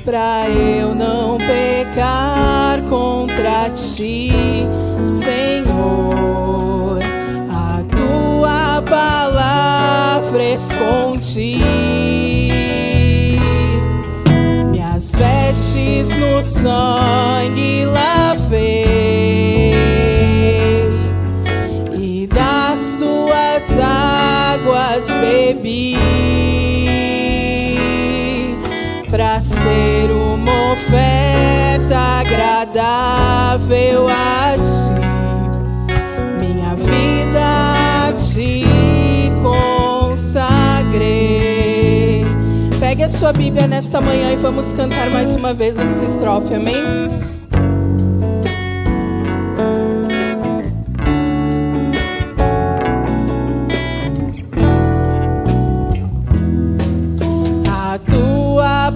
pra eu não pecar contra ti, Senhor. A tua palavra escondi, minhas vestes no sangue lavei e das tuas águas bebi, pra ser uma oferta agradável a ti, minha vida a ti consagrei. Pegue a sua Bíblia nesta manhã e vamos cantar mais uma vez essa estrofe, amém?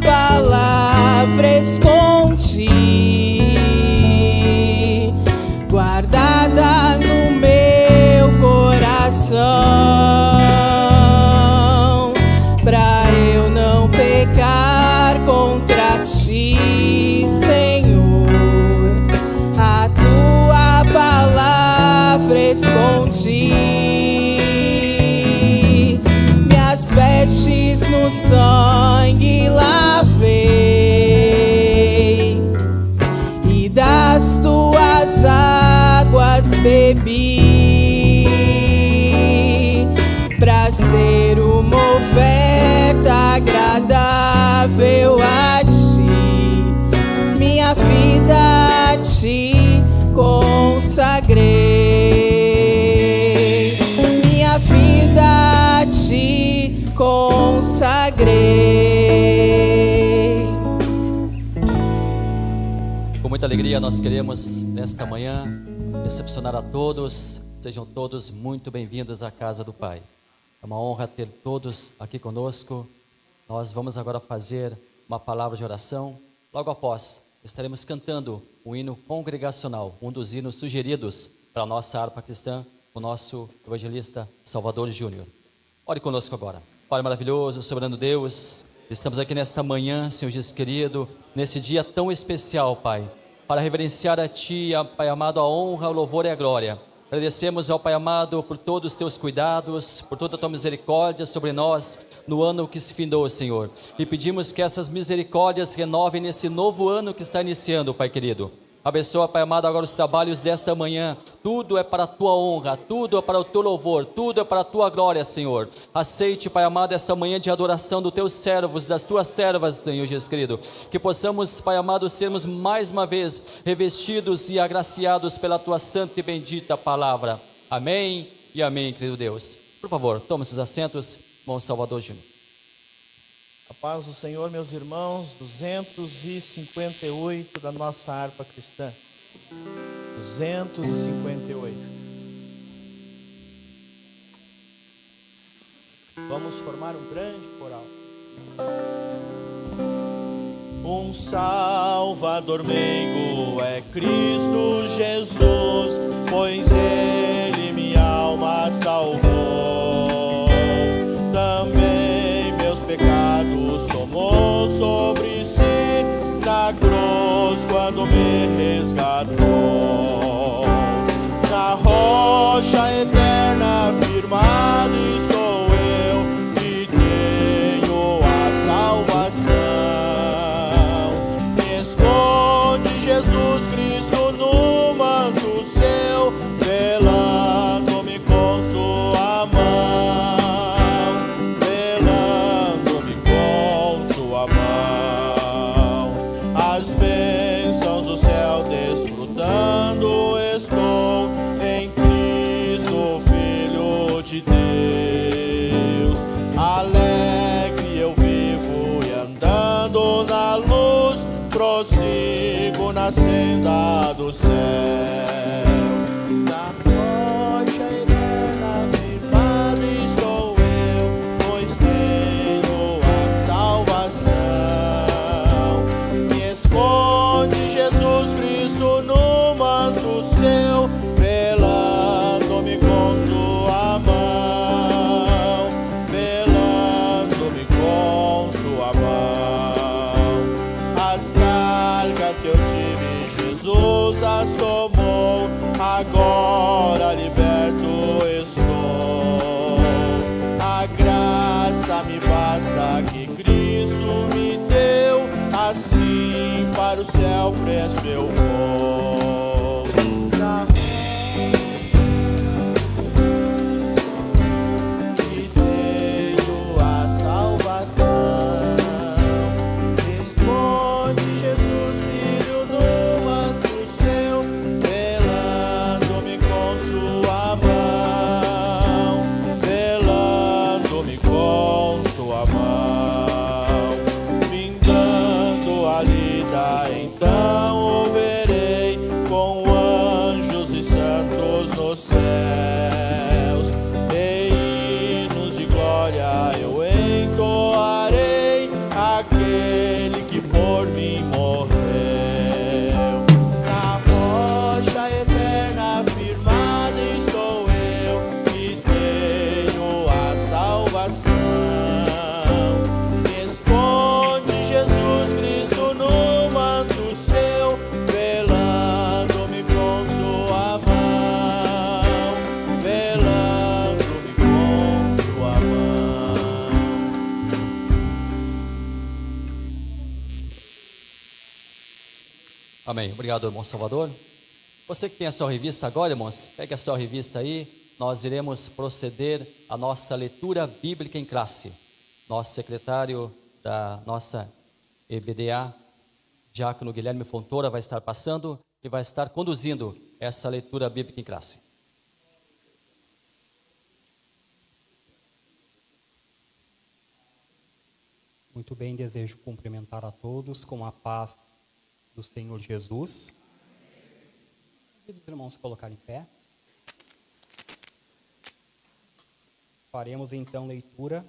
Palavra escondi, guardada no meu coração, pra eu não pecar contra ti, Senhor. A tua palavra escondi, minhas vestes no sangue lavei e das tuas águas bebi, pra ser uma oferta agradável a ti, minha vida a ti consagrei, minha vida a ti consagrei. Com muita alegria nós queremos nesta manhã recepcionar a todos. Sejam todos muito bem-vindos à casa do Pai. É uma honra ter todos aqui conosco. Nós vamos agora fazer uma palavra de oração. Logo após, estaremos cantando um hino congregacional, um dos hinos sugeridos para a nossa harpa cristã, o nosso evangelista Salvador Júnior. Ore conosco agora. Pai maravilhoso, soberano Deus, estamos aqui nesta manhã, Senhor Jesus querido, nesse dia tão especial, Pai, para reverenciar a Ti, Pai amado, a honra, o louvor e a glória. Agradecemos ao Pai amado por todos os Teus cuidados, por toda a Tua misericórdia sobre nós no ano que se findou, Senhor. E pedimos que essas misericórdias renovem nesse novo ano que está iniciando, Pai querido. Abençoa, Pai amado, agora os trabalhos desta manhã. Tudo é para a Tua honra, tudo é para o Teu louvor, tudo é para a Tua glória, Senhor. Aceite, Pai amado, esta manhã de adoração dos Teus servos, das Tuas servas, Senhor Jesus querido. Que possamos, Pai amado, sermos mais uma vez revestidos e agraciados pela Tua santa e bendita palavra. Amém e amém, querido Deus. Por favor, tome seus assentos, irmão Salvador Júnior. A paz do Senhor, meus irmãos, 258 da nossa harpa cristã. 258. Vamos formar um grande coral. Um Salvador meigo é Cristo Jesus, pois Ele minha alma salvou. Também meus pecados tomou sobre si na cruz quando me resgatou. Na rocha eterna firmado estou eu e tenho a salvação. Me esconde Jesus Cristo no manto seu, velando-me com sua mão, velando-me com sua mão. As bênçãos do céu desfrutando estou em Cristo, Filho de Deus. Alegre eu vivo e andando na luz, prossigo na senda dos céus. Na rocha eterna firmado estou eu, pois tenho a salvação. Me esconde Jesus Cristo no manto seu, velando-me com sua mão, velando-me com sua mão. agora liberto estou. A graça me basta que Cristo me deu, assim para o céu presto eu vou. E tenho a salvação. Responde Jesus, filho, no manto seu, velando-me com sua mão, velando-me com sua mão, findando a lida, então o verei com anjos e santos nos céus, e hinos de glória eu entoarei aquele que por mim morreu. Na rocha eterna firmado estou eu, e tenho a salvação. Responde Jesus Cristo no manto seu, velando-me com sua mão, velando-me com sua mão. Amém. Obrigado, irmão Salvador. Você que tem a sua revista agora, irmãos, pegue a sua revista aí. Nós iremos proceder à nossa leitura bíblica em classe. Nosso secretário da nossa EBDA, Diácono Guilherme Fontoura, vai estar passando e vai estar conduzindo essa leitura bíblica em classe. Muito bem, desejo cumprimentar a todos com a paz do Senhor Jesus. Convido os irmãos a colocarem em pé. Faremos então leitura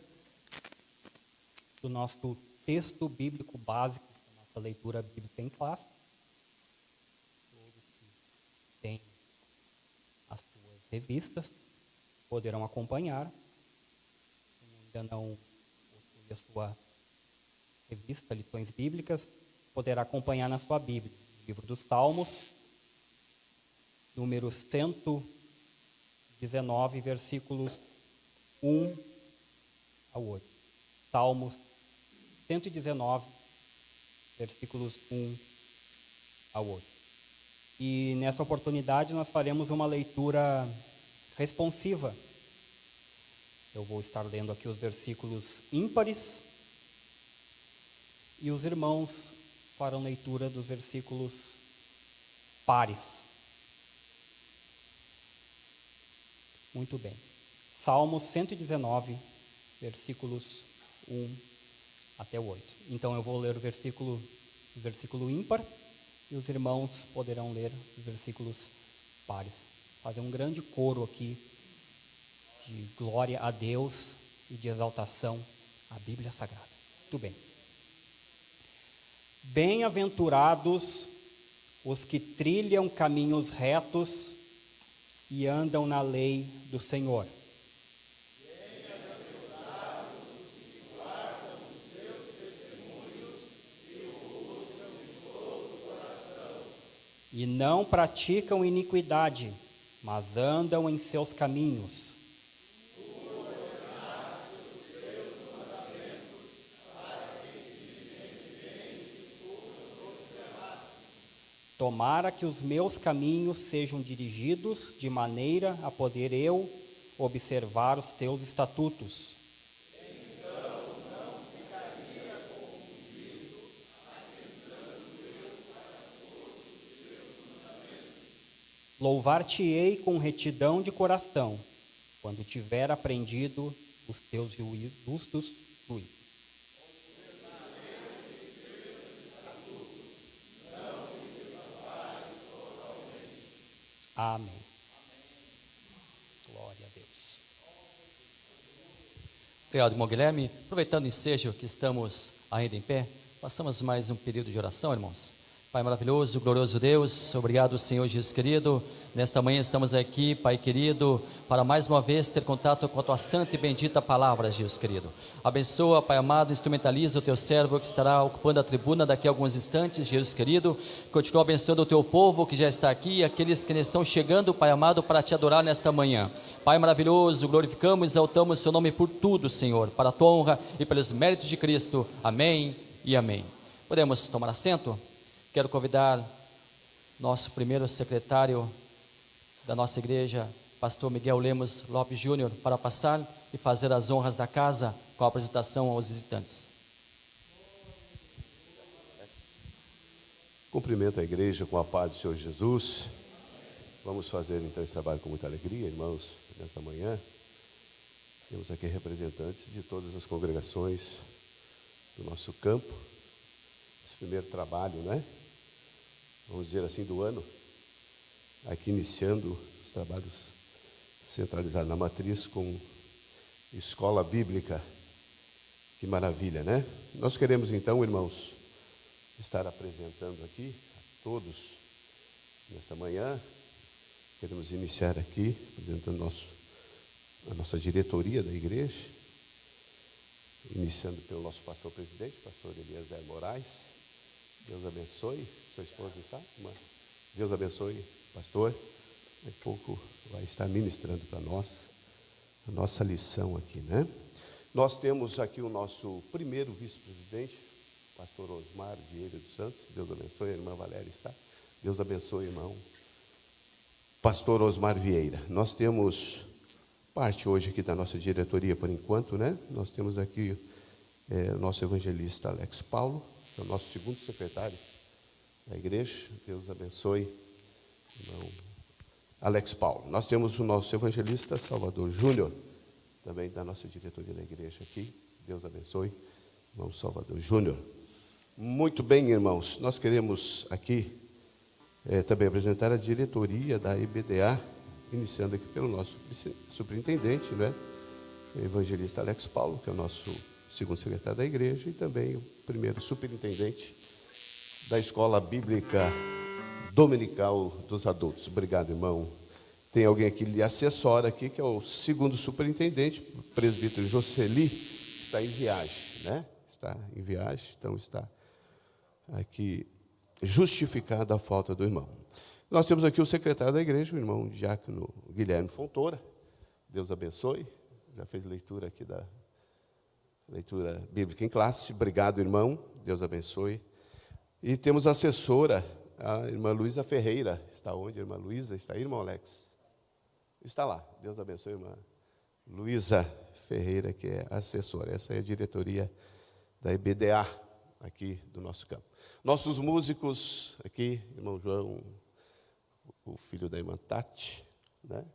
do nosso texto bíblico básico, da nossa leitura bíblica em classe. Todos que têm as suas revistas poderão acompanhar. Quem ainda não possui a sua revista, Lições Bíblicas, poderá acompanhar na sua Bíblia, livro dos Salmos, número 119, versículos 1 ao 8. Salmos 119, versículos 1 ao 8. E nessa oportunidade nós faremos uma leitura responsiva. Eu vou estar lendo aqui os versículos ímpares e os irmãos farão leitura dos versículos pares. Muito bem. Salmos 119, versículos 1 até o 8. Então eu vou ler o versículo ímpar e os irmãos poderão ler os versículos pares. Fazer um grande coro aqui de glória a Deus e de exaltação à Bíblia Sagrada. Muito bem. Bem-aventurados os que trilham caminhos retos e andam na lei do Senhor. Bem-aventurados os que guardam os seus testemunhos e o buscam de todo o coração. E não praticam iniquidade, mas andam em seus caminhos. Tomara que os meus caminhos sejam dirigidos de maneira a poder eu observar os teus estatutos. Então não ficaria confundido, atentando eu para todos os teus mandamentos. Louvar-te-ei com retidão de coração, quando tiver aprendido os teus justos juízos. Amém. Glória a Deus. Obrigado, irmão Guilherme. Aproveitando o ensejo que estamos ainda em pé, passamos mais um período de oração, irmãos. Pai maravilhoso, glorioso Deus, obrigado, Senhor Jesus querido. Nesta manhã estamos aqui, Pai querido, para mais uma vez ter contato com a Tua santa e bendita palavra, Jesus querido. Abençoa, Pai amado, instrumentaliza o Teu servo que estará ocupando a tribuna daqui a alguns instantes, Jesus querido. Continua abençoando o Teu povo que já está aqui e aqueles que estão chegando, Pai amado, para Te adorar nesta manhã. Pai maravilhoso, glorificamos e exaltamos o Seu nome por tudo, Senhor, para a Tua honra e pelos méritos de Cristo. Amém e amém. Podemos tomar assento? Quero convidar nosso primeiro secretário da nossa igreja, pastor Miguel Lemos Lopes Júnior, para passar e fazer as honras da casa com a apresentação aos visitantes. Cumprimento a igreja com a paz do Senhor Jesus. Vamos fazer então esse trabalho com muita alegria, irmãos, nesta manhã. Temos aqui representantes de todas as congregações do nosso campo. Esse primeiro trabalho, né? Vamos dizer assim, do ano, aqui iniciando os trabalhos centralizados na matriz com escola bíblica. Que maravilha, né? Nós queremos então, irmãos, estar apresentando aqui a todos nesta manhã. Queremos iniciar aqui apresentando a nossa diretoria da igreja, iniciando pelo nosso pastor presidente, pastor Eliezer Moraes. Deus abençoe. Sua esposa está? Deus abençoe, pastor. Daqui a pouco vai estar ministrando para nós a nossa lição aqui, né? Nós temos aqui o nosso primeiro vice-presidente, pastor Osmar Vieira dos Santos. Deus abençoe. A irmã Valéria está? Deus abençoe, irmão. Pastor Osmar Vieira. Nós temos parte hoje aqui da nossa diretoria por enquanto, né? Nós temos aqui o nosso evangelista Alex Paulo, que é o nosso segundo secretário da igreja. Deus abençoe, irmão Alex Paulo. Nós temos o nosso evangelista Salvador Júnior, também da nossa diretoria da igreja aqui. Deus abençoe, irmão Salvador Júnior. Muito bem, irmãos, nós queremos aqui também apresentar a diretoria da EBDA, iniciando aqui pelo nosso superintendente, né? O evangelista Alex Paulo, que é o nosso segundo secretário da igreja, e também o primeiro superintendente da Escola Bíblica Dominical dos Adultos. Obrigado, irmão. Tem alguém aqui que lhe assessora aqui, que é o segundo superintendente, o presbítero Jocely, que está em viagem, né? Está em viagem, então está aqui justificada a falta do irmão. Nós temos aqui o secretário da igreja, o irmão diácono Guilherme Fontoura. Deus abençoe. Já fez leitura aqui da leitura bíblica em classe. Obrigado, irmão. Deus abençoe. E temos a assessora, a irmã Luísa Ferreira. Está onde, irmã Luísa? Está aí, irmão Alex? Está lá. Deus abençoe, irmã Luísa Ferreira, que é assessora. Essa é a diretoria da EBDA, aqui do nosso campo. Nossos músicos aqui, irmão João, o filho da irmã Tati, né?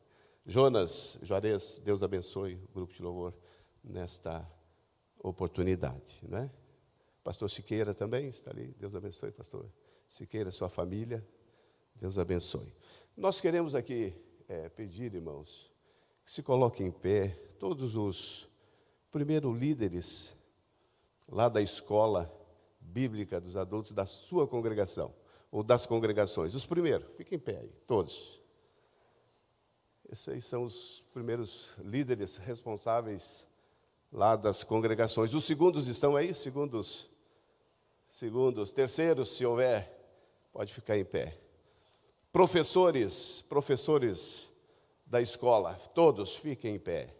Jonas Juarez, Deus abençoe o grupo de louvor nesta oportunidade, né? Pastor Siqueira também está ali. Deus abençoe, pastor Siqueira, sua família. Deus abençoe. Nós queremos aqui pedir, irmãos, que se coloquem em pé todos os primeiros líderes lá da escola bíblica dos adultos da sua congregação, ou das congregações. Os primeiros, fiquem em pé aí, todos. Esses aí são os primeiros líderes responsáveis lá das congregações. Os segundos estão aí? Segundos, terceiros, se houver, pode ficar em pé. Professores da escola, todos fiquem em pé.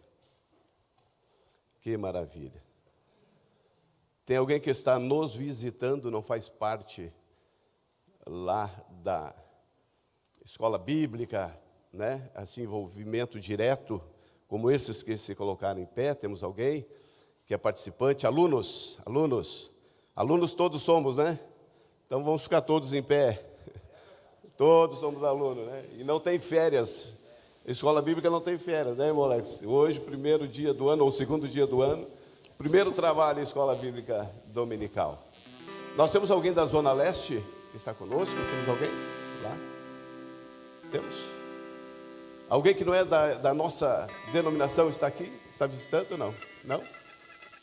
Que maravilha. Tem alguém que está nos visitando, não faz parte lá da escola bíblica, né? Assim, envolvimento direto, como esses que se colocaram em pé. Temos alguém que é participante? Alunos todos somos, né? Então vamos ficar todos em pé. Todos somos alunos, né? E não tem férias. A escola bíblica não tem férias, né, irmão Alex? Hoje, primeiro dia do ano, ou segundo dia do ano, primeiro trabalho em escola bíblica dominical. Nós temos alguém da Zona Leste que está conosco? Temos alguém lá? Temos? Alguém que não é da nossa denominação está aqui? Está visitando ou não? Não?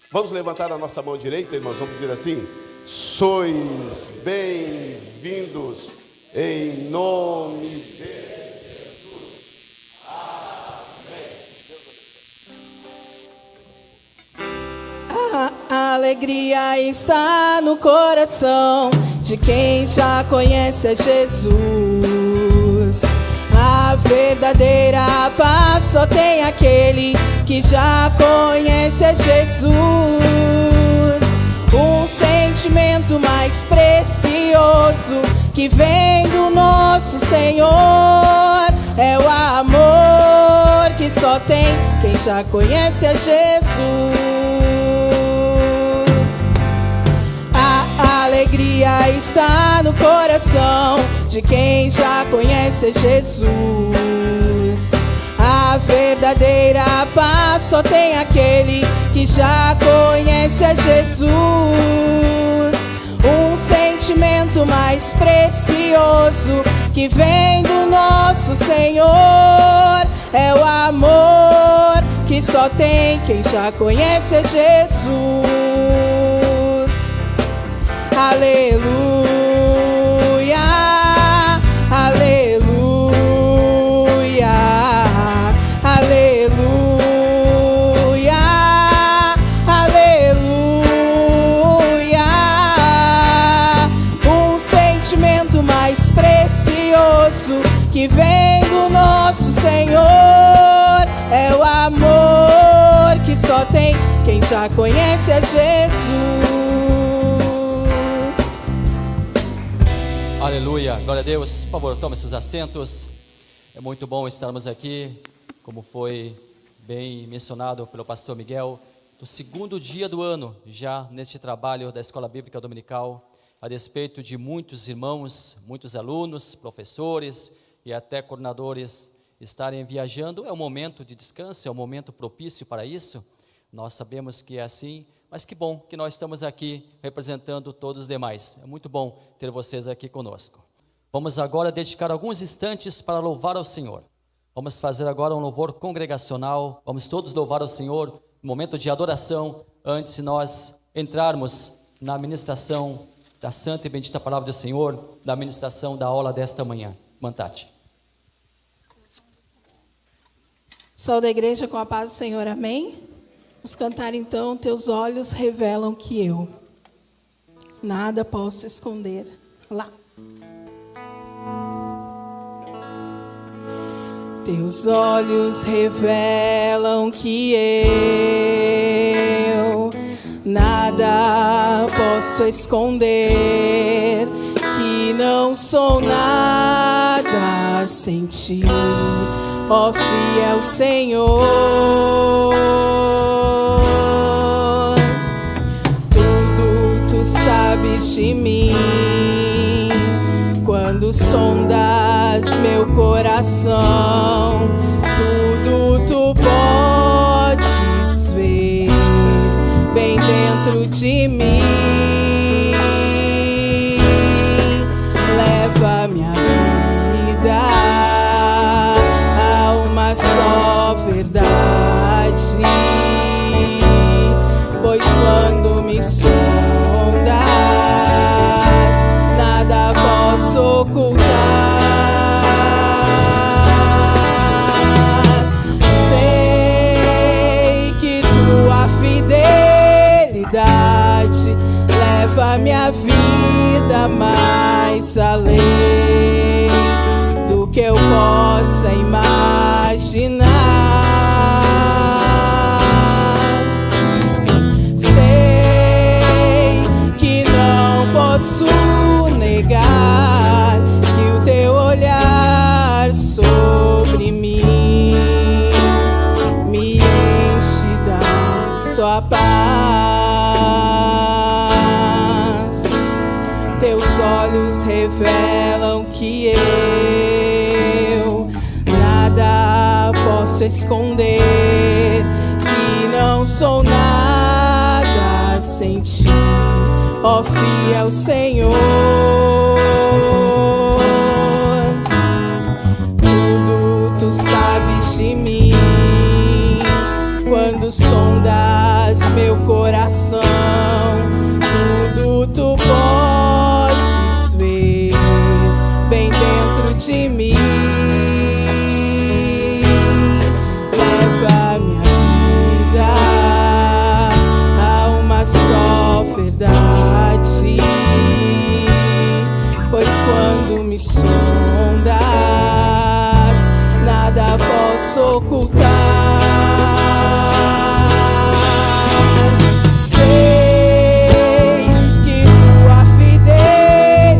Vamos levantar a nossa mão direita, irmãos, vamos dizer assim: Sois bem-vindos em nome de Jesus. Amém. A alegria está no coração de quem já conhece a Jesus. A verdadeira paz só tem aquele que já conhece a Jesus. Um sentimento mais precioso que vem do nosso Senhor é o amor que só tem quem já conhece a Jesus. A alegria está no coração de quem já conhece a Jesus. A verdadeira paz só tem aquele que já conhece a Jesus. Um sentimento mais precioso que vem do nosso Senhor é o amor que só tem quem já conhece a Jesus. Aleluia, aleluia, aleluia, aleluia. Um sentimento mais precioso que vem do nosso Senhor é o amor que só tem quem já conhece a Jesus. Aleluia, glória a Deus. Por favor, tome seus assentos. É muito bom estarmos aqui, como foi bem mencionado pelo pastor Miguel, no segundo dia do ano, já neste trabalho da Escola Bíblica Dominical, a despeito de muitos irmãos, muitos alunos, professores e até coordenadores estarem viajando. É um momento de descanso, é um momento propício para isso. Nós sabemos que é assim. Mas que bom que nós estamos aqui representando todos os demais. É muito bom ter vocês aqui conosco. Vamos agora dedicar alguns instantes para louvar ao Senhor. Vamos fazer agora um louvor congregacional. Vamos todos louvar ao Senhor, um momento de adoração, antes de nós entrarmos na ministração da santa e bendita palavra do Senhor, da ministração da aula desta manhã. Mantate. Sou da igreja com a paz do Senhor, amém? Vamos cantar então, teus olhos revelam que eu nada posso esconder. Lá. Teus olhos revelam que eu nada posso esconder, que não sou nada sem ti, ó fiel Senhor. Sabes de mim quando sondas meu coração, tudo tu podes ver bem dentro de mim. Leva minha vida a uma só verdade, pois quando me nada posso ocultar. Sei que tua fidelidade leva minha vida mais além do que eu possa imaginar. Posso negar que o teu olhar sobre mim me enche da tua paz. Teus olhos revelam que eu nada posso esconder, que não sou nada sem ti, ó fiel Senhor. Tudo tu sabes de mim quando sondas meu coração, tudo tu me sondas, nada posso ocultar. Sei que tua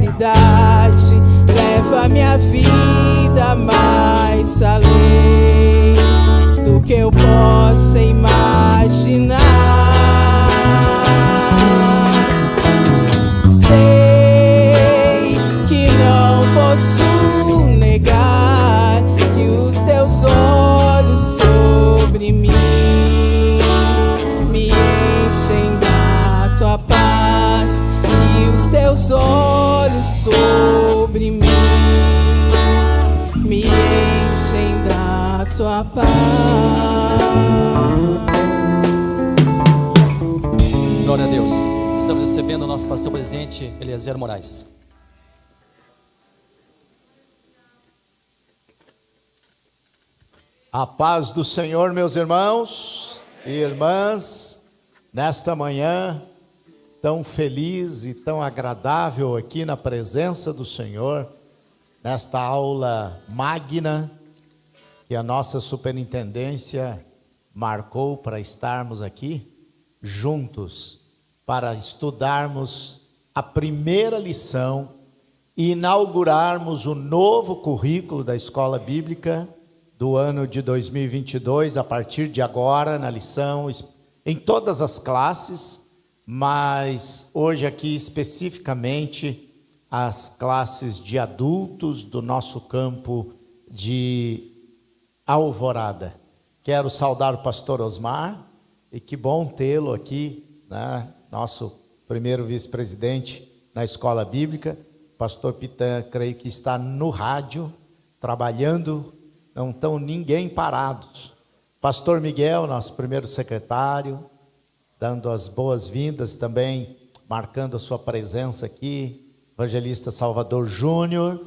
fidelidade leva minha vida mais além do que eu possa imaginar. Sei que não posso negar que os teus olhos sobre mim me enchem da tua paz, que os teus olhos sobre mim me enchem da tua paz. Glória a Deus. Estamos recebendo o nosso pastor presidente, Eliezer Moraes. A paz do Senhor, meus irmãos e irmãs, nesta manhã tão feliz e tão agradável aqui na presença do Senhor, nesta aula magna que a nossa superintendência marcou para estarmos aqui juntos, para estudarmos a primeira lição e inaugurarmos o novo currículo da Escola Bíblica do ano de 2022, a partir de agora, na lição, em todas as classes, mas hoje aqui especificamente as classes de adultos do nosso campo de Alvorada. Quero saudar o pastor Osmar, e que bom tê-lo aqui, né? Nosso primeiro vice-presidente na Escola Bíblica. Pastor Pitan, creio que está no rádio, trabalhando, não estão ninguém parados. Pastor Miguel, nosso primeiro secretário, dando as boas-vindas também, marcando a sua presença aqui. Evangelista Salvador Júnior,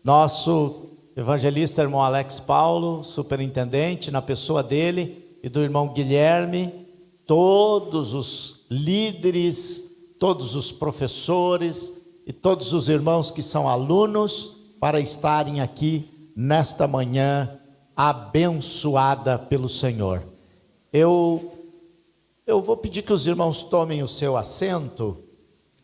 nosso evangelista irmão Alex Paulo, superintendente, na pessoa dele e do irmão Guilherme, todos os líderes, todos os professores e todos os irmãos que são alunos, para estarem aqui nesta manhã abençoada pelo Senhor. Eu vou pedir que os irmãos tomem o seu assento,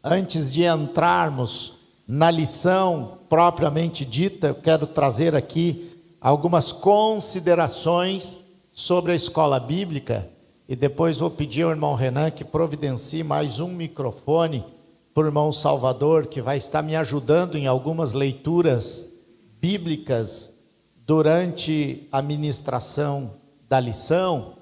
antes de entrarmos na lição propriamente dita. Eu quero trazer aqui algumas considerações sobre a escola bíblica, e depois vou pedir ao irmão Renan que providencie mais um microfone para o irmão Salvador, que vai estar me ajudando em algumas leituras bíblicas durante a ministração da lição.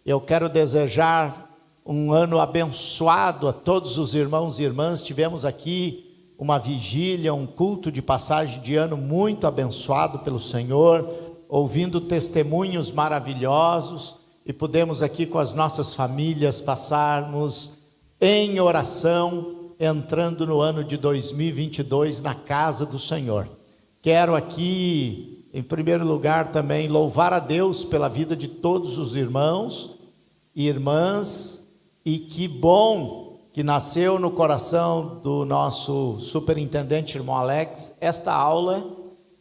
Eu quero desejar um ano abençoado a todos os irmãos e irmãs. Tivemos aqui uma vigília, um culto de passagem de ano muito abençoado pelo Senhor, ouvindo testemunhos maravilhosos, e pudemos aqui com as nossas famílias passarmos em oração, entrando no ano de 2022 na casa do Senhor. Quero aqui, em primeiro lugar, também louvar a Deus pela vida de todos os irmãos e irmãs, e que bom que nasceu no coração do nosso superintendente, irmão Alex, esta aula,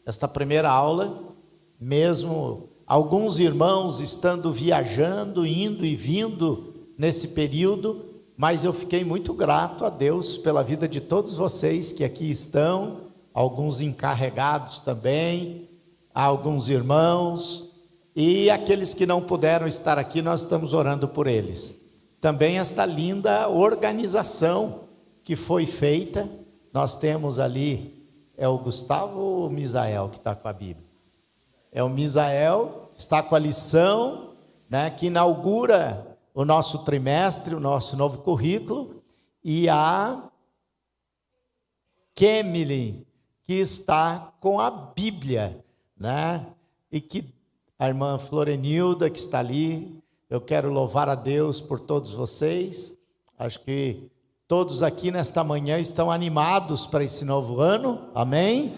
esta primeira aula, mesmo alguns irmãos estando viajando, indo e vindo nesse período, mas eu fiquei muito grato a Deus pela vida de todos vocês que aqui estão, alguns encarregados também, alguns irmãos, e aqueles que não puderam estar aqui, nós estamos orando por eles. Também esta linda organização que foi feita, nós temos ali, é o Gustavo ou o Misael que está com a Bíblia? É o Misael, está com a lição, né, que inaugura o nosso trimestre, o nosso novo currículo, e a Kemily, que está com a Bíblia, né, e que a irmã Florenilda, que está ali. Eu quero louvar a Deus por todos vocês. Acho que todos aqui nesta manhã estão animados para esse novo ano, amém?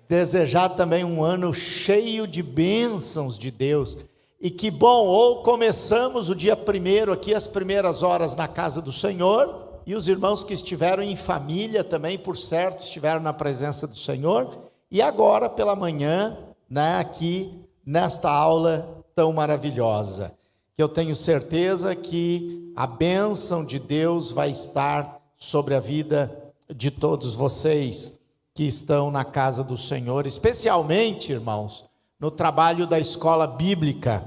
Desejar também um ano cheio de bênçãos de Deus. E que bom, ou começamos o dia 1º aqui, as primeiras horas na casa do Senhor, e os irmãos que estiveram em família também, por certo, estiveram na presença do Senhor, e agora pela manhã, né, aqui nesta aula tão maravilhosa, que eu tenho certeza que a bênção de Deus vai estar sobre a vida de todos vocês que estão na casa do Senhor, especialmente, irmãos, no trabalho da escola bíblica.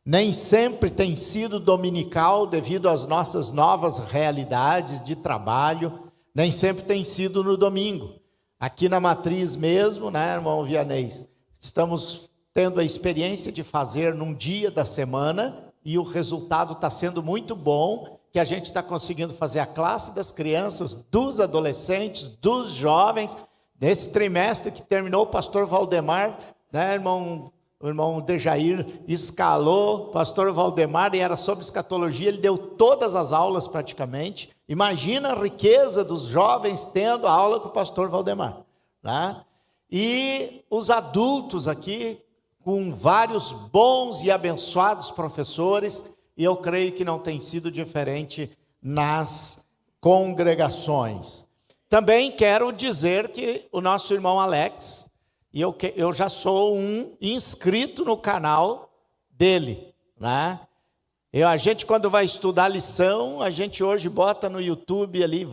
Nem sempre tem sido dominical devido às nossas novas realidades de trabalho, nem sempre tem sido no domingo. Aqui na matriz mesmo, né, irmão Vianês, estamos tendo a experiência de fazer num dia da semana e o resultado está sendo muito bom, que a gente está conseguindo fazer a classe das crianças, dos adolescentes, dos jovens. Nesse trimestre que terminou, o pastor Valdemar, né, o irmão Dejair escalou, pastor Valdemar, e era sobre escatologia, ele deu todas as aulas praticamente. Imagina a riqueza dos jovens tendo a aula com o pastor Valdemar, né? E os adultos aqui, com vários bons e abençoados professores, e eu creio que não tem sido diferente nas congregações. Também quero dizer que o nosso irmão Alex, e eu já sou um inscrito no canal dele, né? A gente, quando vai estudar lição, a gente hoje bota no YouTube ali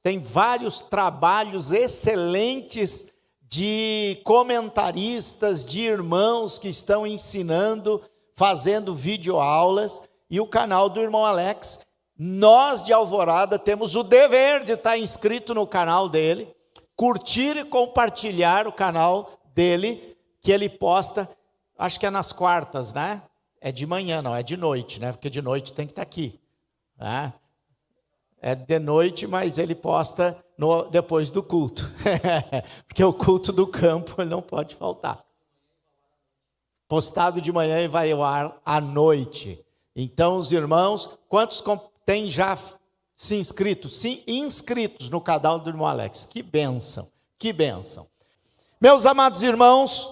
tem vários trabalhos excelentes de comentaristas, de irmãos que estão ensinando, fazendo videoaulas, e o canal do irmão Alex, nós de Alvorada temos o dever de estar inscrito no canal dele, curtir e compartilhar o canal dele, que ele posta, acho que é nas quartas, né? É de manhã, não, é de noite, né? Porque de noite tem que estar aqui, né? É de noite, mas ele posta depois do culto, porque o culto do campo ele não pode faltar. Postado de manhã e vai ao ar à noite. Então, os irmãos, quantos têm já se inscritos? Sim, inscritos no canal do irmão Alex. Que bênção, que bênção. Meus amados irmãos,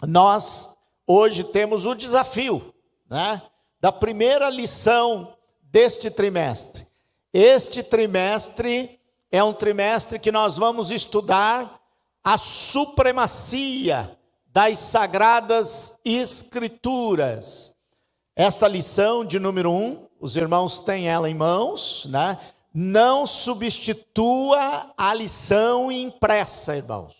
nós hoje temos o desafio, né, da primeira lição deste trimestre. Este trimestre é um trimestre que nós vamos estudar a supremacia das Sagradas Escrituras. Esta lição de número 1, os irmãos têm ela em mãos, né? Não substitua a lição impressa, irmãos.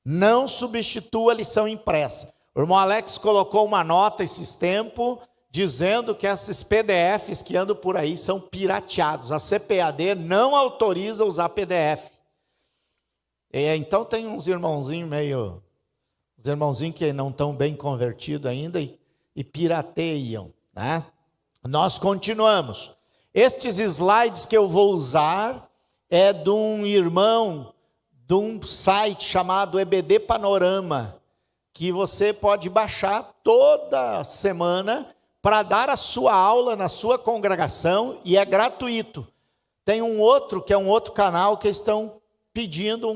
Não substitua a lição impressa. O irmão Alex colocou uma nota esses tempos, dizendo que esses PDFs que andam por aí são pirateados. A CPAD não autoriza usar PDF. Então tem uns irmãozinhos que não estão bem convertidos ainda e pirateiam, né? Nós continuamos. Estes slides que eu vou usar é de um irmão de um site chamado EBD Panorama, que você pode baixar toda semana para dar a sua aula na sua congregação, e é gratuito. Tem um outro, que é um outro canal, que estão pedindo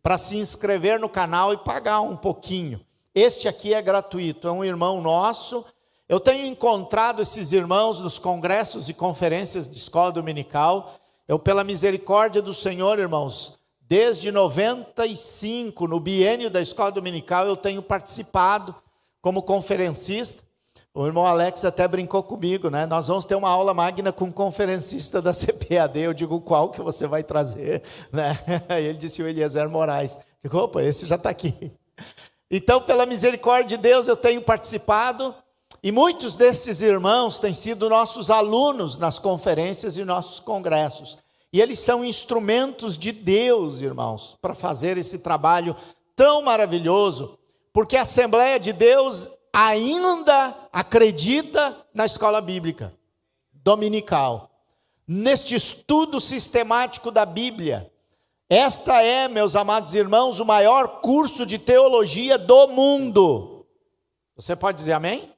para se inscrever no canal e pagar um pouquinho. Este aqui é gratuito, é um irmão nosso. Eu tenho encontrado esses irmãos nos congressos e conferências de escola dominical. Eu, pela misericórdia do Senhor, irmãos, desde 95, no biênio da escola dominical, eu tenho participado como conferencista. O irmão Alex até brincou comigo, né? Nós vamos ter uma aula magna com um conferencista da CPAD. Eu digo, qual que você vai trazer, né? Ele disse o Eliezer Moraes. Eu digo, opa, esse já está aqui. Então, pela misericórdia de Deus, eu tenho participado, e muitos desses irmãos têm sido nossos alunos nas conferências e nossos congressos. E eles são instrumentos de Deus, irmãos, para fazer esse trabalho tão maravilhoso, porque a Assembleia de Deus ainda acredita na escola bíblica dominical, neste estudo sistemático da Bíblia. Esta é, meus amados irmãos, o maior curso de teologia do mundo. Você pode dizer amém?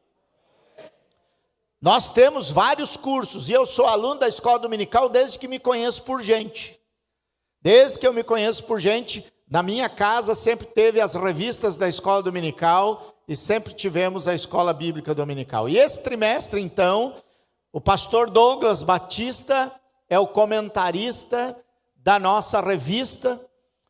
Nós temos vários cursos, e eu sou aluno da escola dominical desde que me conheço por gente. Desde que eu me conheço por gente, na minha casa sempre teve as revistas da escola dominical, e sempre tivemos a escola bíblica dominical. E esse trimestre, então, o pastor Douglas Batista é o comentarista da nossa revista,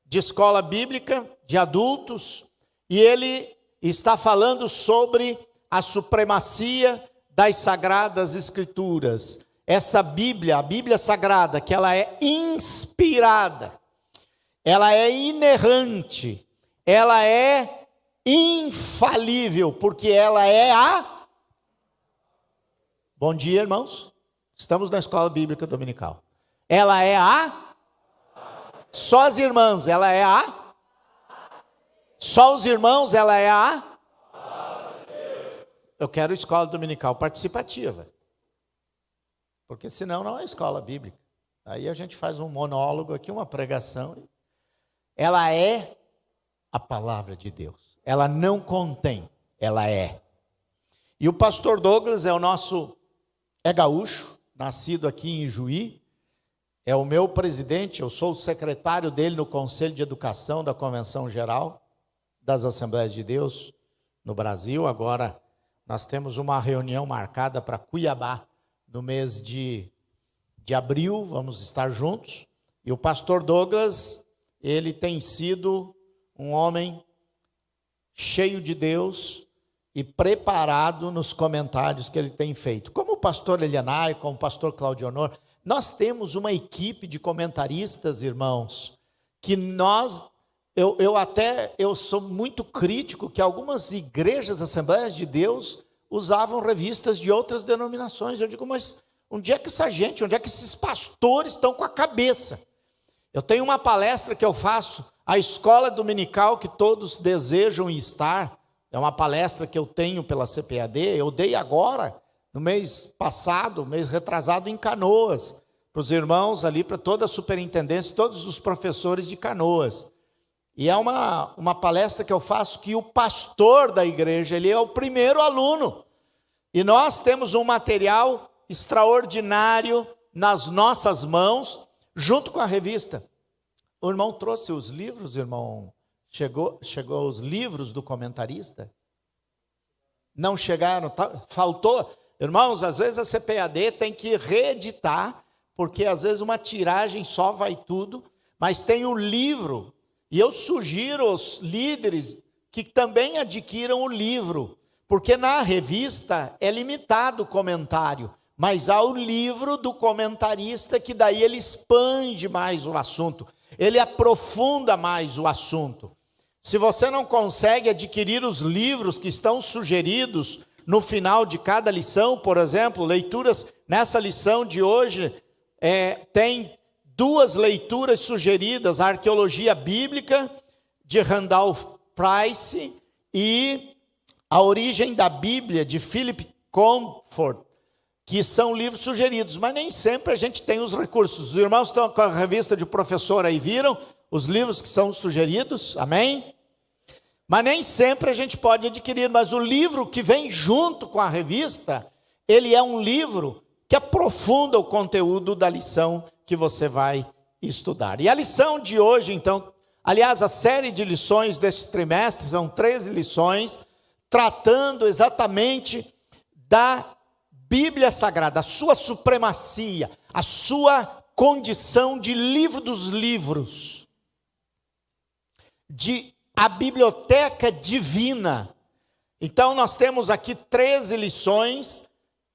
de escola bíblica, de adultos, e ele está falando sobre a supremacia das Sagradas Escrituras. Essa Bíblia, a Bíblia Sagrada, que ela é inspirada, ela é inerrante, ela é infalível, porque ela é a... Bom dia, irmãos. Estamos na escola bíblica dominical. Ela é a... Só as irmãs, ela é a... Só os irmãos, ela é a... Eu quero escola dominical participativa. Porque senão não é escola bíblica. Aí a gente faz um monólogo aqui, uma pregação. Ela é a palavra de Deus. Ela não contém, ela é. E o pastor Douglas é gaúcho, nascido aqui em Juí. É o meu presidente, eu sou o secretário dele no Conselho de Educação da Convenção Geral das Assembleias de Deus no Brasil. Agora nós temos uma reunião marcada para Cuiabá no mês de abril, vamos estar juntos. E o pastor Douglas, ele tem sido um homem cheio de Deus e preparado nos comentários que ele tem feito. Como o pastor Elianai, como o pastor Claudio Honor, nós temos uma equipe de comentaristas, irmãos, que eu sou muito crítico que algumas igrejas, Assembleias de Deus, usavam revistas de outras denominações. Eu digo, mas onde é que essa gente, onde é que esses pastores estão com a cabeça? Eu tenho uma palestra que eu faço, a escola dominical que todos desejam estar, é uma palestra que eu tenho pela CPAD, eu dei agora, no mês passado, mês retrasado, em Canoas, para os irmãos ali, para toda a superintendência, todos os professores de Canoas. E é uma palestra que eu faço que o pastor da igreja, ele é o primeiro aluno. E nós temos um material extraordinário nas nossas mãos, junto com a revista. O irmão trouxe os livros, irmão? Chegou os livros do comentarista? Não chegaram, faltou. Irmãos, às vezes a CPAD tem que reeditar, porque às vezes uma tiragem só vai tudo, mas tem o livro. E eu sugiro aos líderes que também adquiram o livro, porque na revista é limitado o comentário, mas há o livro do comentarista que daí ele expande mais o assunto, ele aprofunda mais o assunto. Se você não consegue adquirir os livros que estão sugeridos no final de cada lição, por exemplo, leituras, nessa lição de hoje, tem 2 leituras sugeridas, a Arqueologia Bíblica, de Randolph Price, e A Origem da Bíblia, de Philip Comfort, que são livros sugeridos, mas nem sempre a gente tem os recursos. Os irmãos estão com a revista de professor aí, viram os livros que são sugeridos? Amém? Mas nem sempre a gente pode adquirir, mas o livro que vem junto com a revista, ele é um livro que aprofunda o conteúdo da lição que você vai estudar. E a lição de hoje, então, aliás, a série de lições deste trimestre, são 13 lições, tratando exatamente da Bíblia Sagrada, a sua supremacia, a sua condição de livro dos livros, de a biblioteca divina. Então nós temos aqui 13 lições,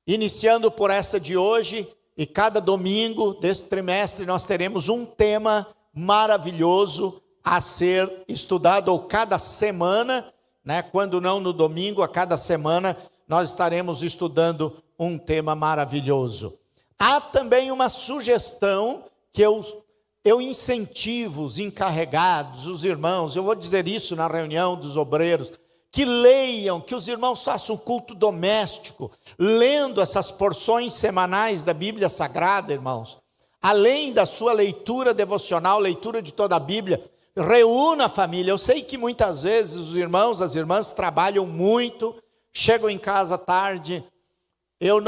iniciando por essa de hoje, e cada domingo desse trimestre nós teremos um tema maravilhoso a ser estudado, ou cada semana, né? Quando não no domingo, a cada semana nós estaremos estudando um tema maravilhoso. Há também uma sugestão que eu incentivo os encarregados, os irmãos, eu vou dizer isso na reunião dos obreiros, que leiam, que os irmãos façam um culto doméstico, lendo essas porções semanais da Bíblia Sagrada, irmãos. Além da sua leitura devocional, leitura de toda a Bíblia, reúna a família. Eu sei que muitas vezes os irmãos, as irmãs trabalham muito, chegam em casa tarde. Eu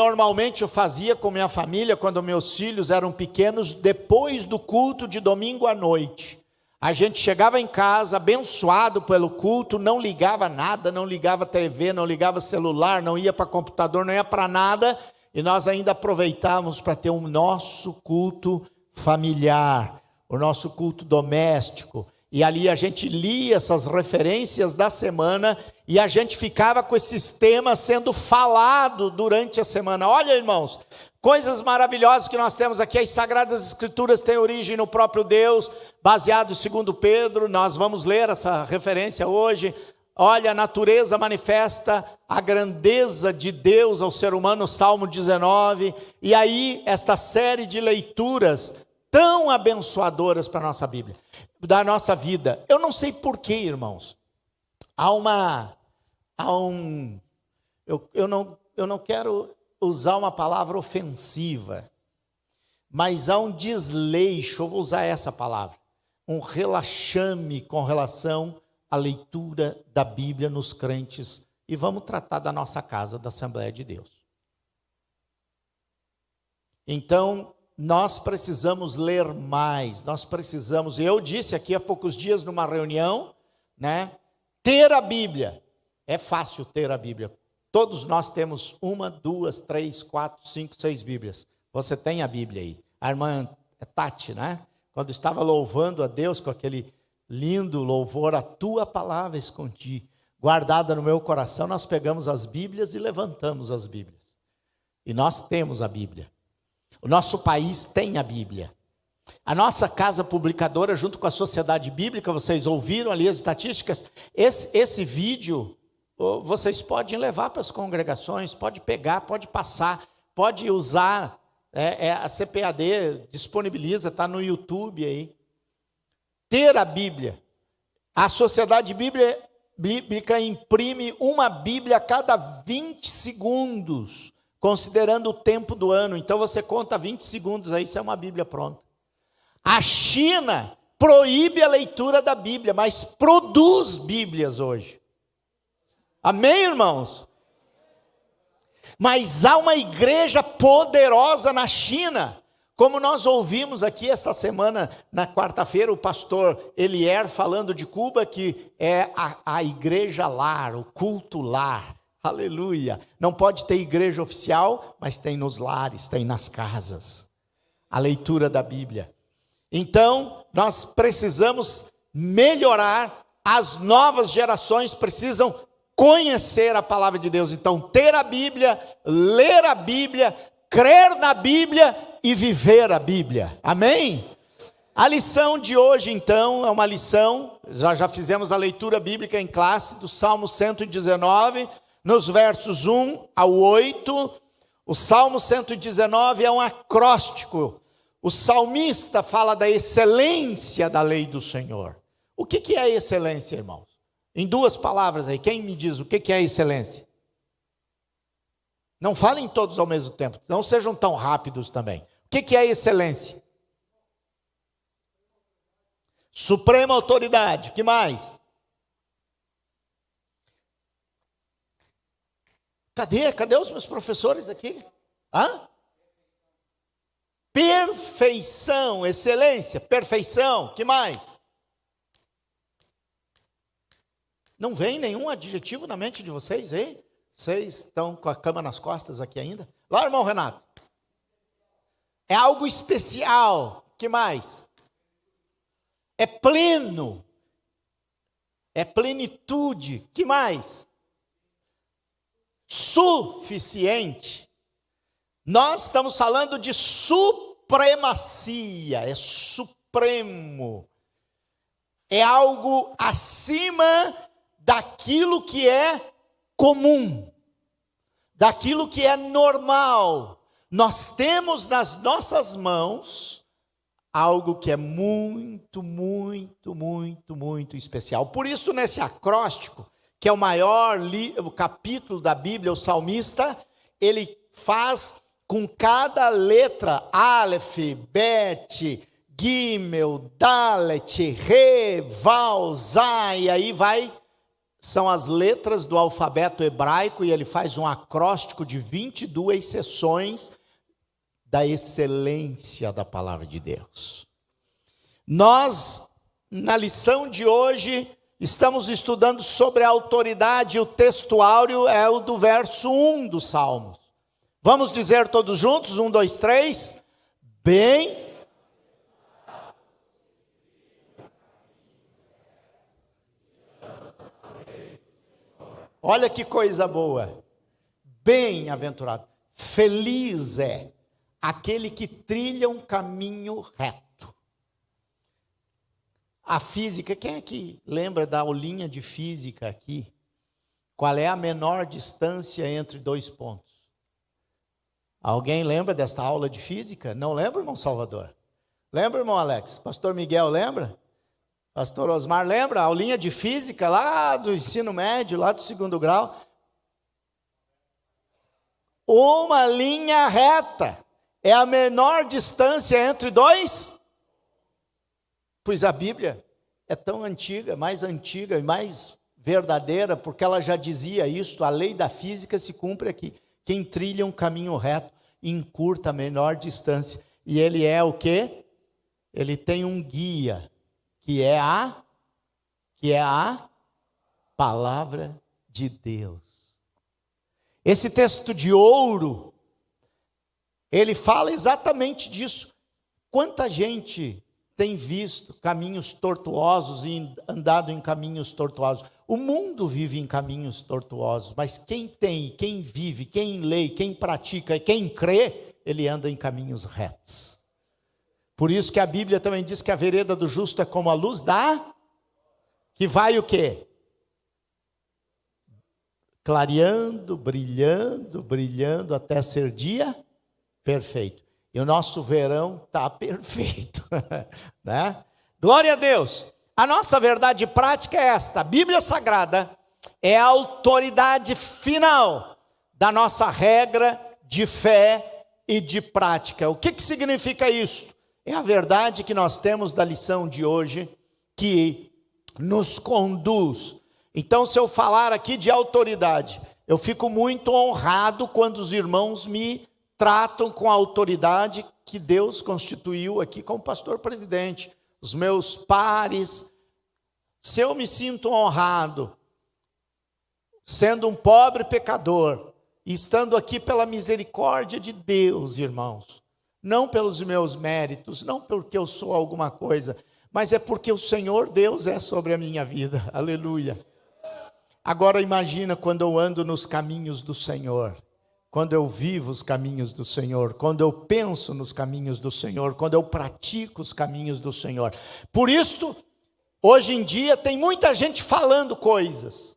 fazia com minha família, quando meus filhos eram pequenos, depois do culto de domingo à noite. A gente chegava em casa, abençoado pelo culto, não ligava nada, não ligava TV, não ligava celular, não ia para computador, não ia para nada, e nós ainda aproveitávamos para ter o nosso culto familiar, o nosso culto doméstico. E ali a gente lia essas referências da semana e a gente ficava com esses temas sendo falado durante a semana. Olha, irmãos, coisas maravilhosas que nós temos aqui. As Sagradas Escrituras têm origem no próprio Deus, baseado em 2 Pedro. Nós vamos ler essa referência hoje. Olha, a natureza manifesta a grandeza de Deus ao ser humano, Salmo 19. E aí, esta série de leituras tão abençoadoras para a nossa Bíblia, da nossa vida. Eu não sei porquê, irmãos. Eu não quero usar uma palavra ofensiva, mas há um desleixo, eu vou usar essa palavra, um relaxame com relação à leitura da Bíblia nos crentes, e vamos tratar da nossa casa, da Assembleia de Deus. Então, nós precisamos ler mais, eu disse aqui há poucos dias numa reunião, né, ter a Bíblia, é fácil ter a Bíblia, todos nós temos 1, 2, 3, 4, 5, 6 Bíblias, você tem a Bíblia aí, a irmã Tati, né, quando estava louvando a Deus com aquele lindo louvor, a tua palavra escondi, guardada no meu coração, nós pegamos as Bíblias e levantamos as Bíblias, e nós temos a Bíblia. O nosso país tem a Bíblia. A nossa casa publicadora, junto com a Sociedade Bíblica, vocês ouviram ali as estatísticas, esse vídeo vocês podem levar para as congregações, pode pegar, pode passar, pode usar, a CPAD disponibiliza, está no YouTube aí. Ter a Bíblia. A Sociedade Bíblica imprime uma Bíblia a cada 20 segundos. Considerando o tempo do ano, então você conta 20 segundos aí, isso é uma Bíblia pronta. A China proíbe a leitura da Bíblia, mas produz Bíblias hoje. Amém, irmãos? Mas há uma igreja poderosa na China, como nós ouvimos aqui esta semana, na quarta-feira, o pastor Elier falando de Cuba, que é a igreja lar, o culto lar. Aleluia, não pode ter igreja oficial, mas tem nos lares, tem nas casas, a leitura da Bíblia. Então, nós precisamos melhorar, as novas gerações precisam conhecer a palavra de Deus. Então, ter a Bíblia, ler a Bíblia, crer na Bíblia e viver a Bíblia, amém? A lição de hoje, então, é uma lição, já fizemos a leitura bíblica em classe, do Salmo 119, nos versos 1 ao 8, o Salmo 119 é um acróstico. O salmista fala da excelência da lei do Senhor. O que é excelência, irmãos? Em 2 palavras aí, quem me diz o que é excelência? Não falem todos ao mesmo tempo, não sejam tão rápidos também. O que é excelência? Suprema autoridade, que mais? Cadê os meus professores aqui? Perfeição, excelência, perfeição, que mais? Não vem nenhum adjetivo na mente de vocês, hein? Vocês estão com a cama nas costas aqui ainda? Lá, irmão Renato. É algo especial, que mais? É pleno, é plenitude, que mais? Suficiente. Nós estamos falando de supremacia, é supremo. É algo acima daquilo que é comum, daquilo que é normal. Nós temos nas nossas mãos algo que é muito, muito, muito, muito especial. Por isso, nesse acróstico, que é o maior o capítulo da Bíblia, o salmista, ele faz com cada letra, Aleph, Bet, Gimel, Dalet, Re, Val, Zai, aí são as letras do alfabeto hebraico, e ele faz um acróstico de 22 seções da excelência da palavra de Deus. Nós, na lição de hoje, estamos estudando sobre a autoridade, e o texto áureo é o do verso 1 dos Salmos. Vamos dizer todos juntos, 1, 2, 3. Bem Olha que coisa boa. Bem-aventurado. Feliz é aquele que trilha um caminho reto. A física, quem é que lembra da aulinha de física aqui? Qual é a menor distância entre dois pontos? Alguém lembra desta aula de física? Não lembra, irmão Salvador? Lembra, irmão Alex? Pastor Miguel lembra? Pastor Osmar lembra? A aulinha de física lá do ensino médio, lá do 2º grau. Uma linha reta é a menor distância entre dois. Pois a Bíblia é tão antiga, mais antiga e mais verdadeira, porque ela já dizia isso, a lei da física se cumpre aqui. Quem trilha um caminho reto encurta a menor distância. E ele é o quê? Ele tem um guia, que é a palavra de Deus. Esse texto de ouro, ele fala exatamente disso. Quanta gente tem visto caminhos tortuosos e andado em caminhos tortuosos? O mundo vive em caminhos tortuosos, mas quem tem, quem vive, quem lê, quem pratica e quem crê, ele anda em caminhos retos. Por isso que a Bíblia também diz que a vereda do justo é como a luz que vai o quê? Clareando, brilhando, brilhando até ser dia perfeito. E o nosso verão está perfeito, né? Glória a Deus. A nossa verdade prática é esta: a Bíblia Sagrada é a autoridade final da nossa regra de fé e de prática. O que significa isso? É a verdade que nós temos da lição de hoje, que nos conduz. Então, se eu falar aqui de autoridade, eu fico muito honrado quando os irmãos me tratam com a autoridade que Deus constituiu aqui como pastor presidente. Os meus pares, se eu me sinto honrado, sendo um pobre pecador, e estando aqui pela misericórdia de Deus, irmãos, não pelos meus méritos, não porque eu sou alguma coisa, mas é porque o Senhor Deus é sobre a minha vida, aleluia. Agora imagina quando eu ando nos caminhos do Senhor, quando eu vivo os caminhos do Senhor, quando eu penso nos caminhos do Senhor, quando eu pratico os caminhos do Senhor. Por isso, hoje em dia tem muita gente falando coisas.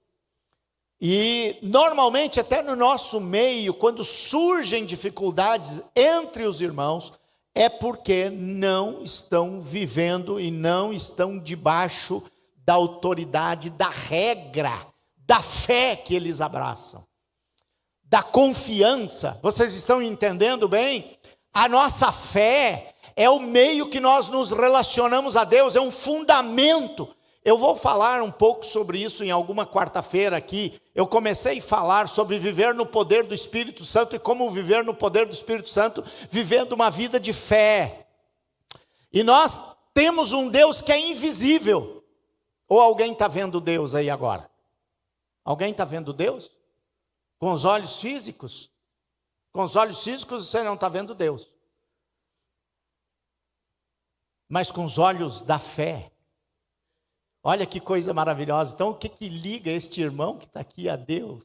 E normalmente até no nosso meio, quando surgem dificuldades entre os irmãos, é porque não estão vivendo e não estão debaixo da autoridade, da regra, da fé que eles abraçam, da confiança. Vocês estão entendendo bem? A nossa fé é o meio que nós nos relacionamos a Deus, é um fundamento. Eu vou falar um pouco sobre isso em alguma quarta-feira aqui. Eu comecei a falar sobre viver no poder do Espírito Santo e como viver no poder do Espírito Santo, vivendo uma vida de fé. E nós temos um Deus que é invisível. Ou alguém está vendo Deus aí agora? Alguém está vendo Deus? Com os olhos físicos? Com os olhos físicos você não está vendo Deus. Mas com os olhos da fé. Olha que coisa maravilhosa. Então, o que liga este irmão que está aqui a Deus?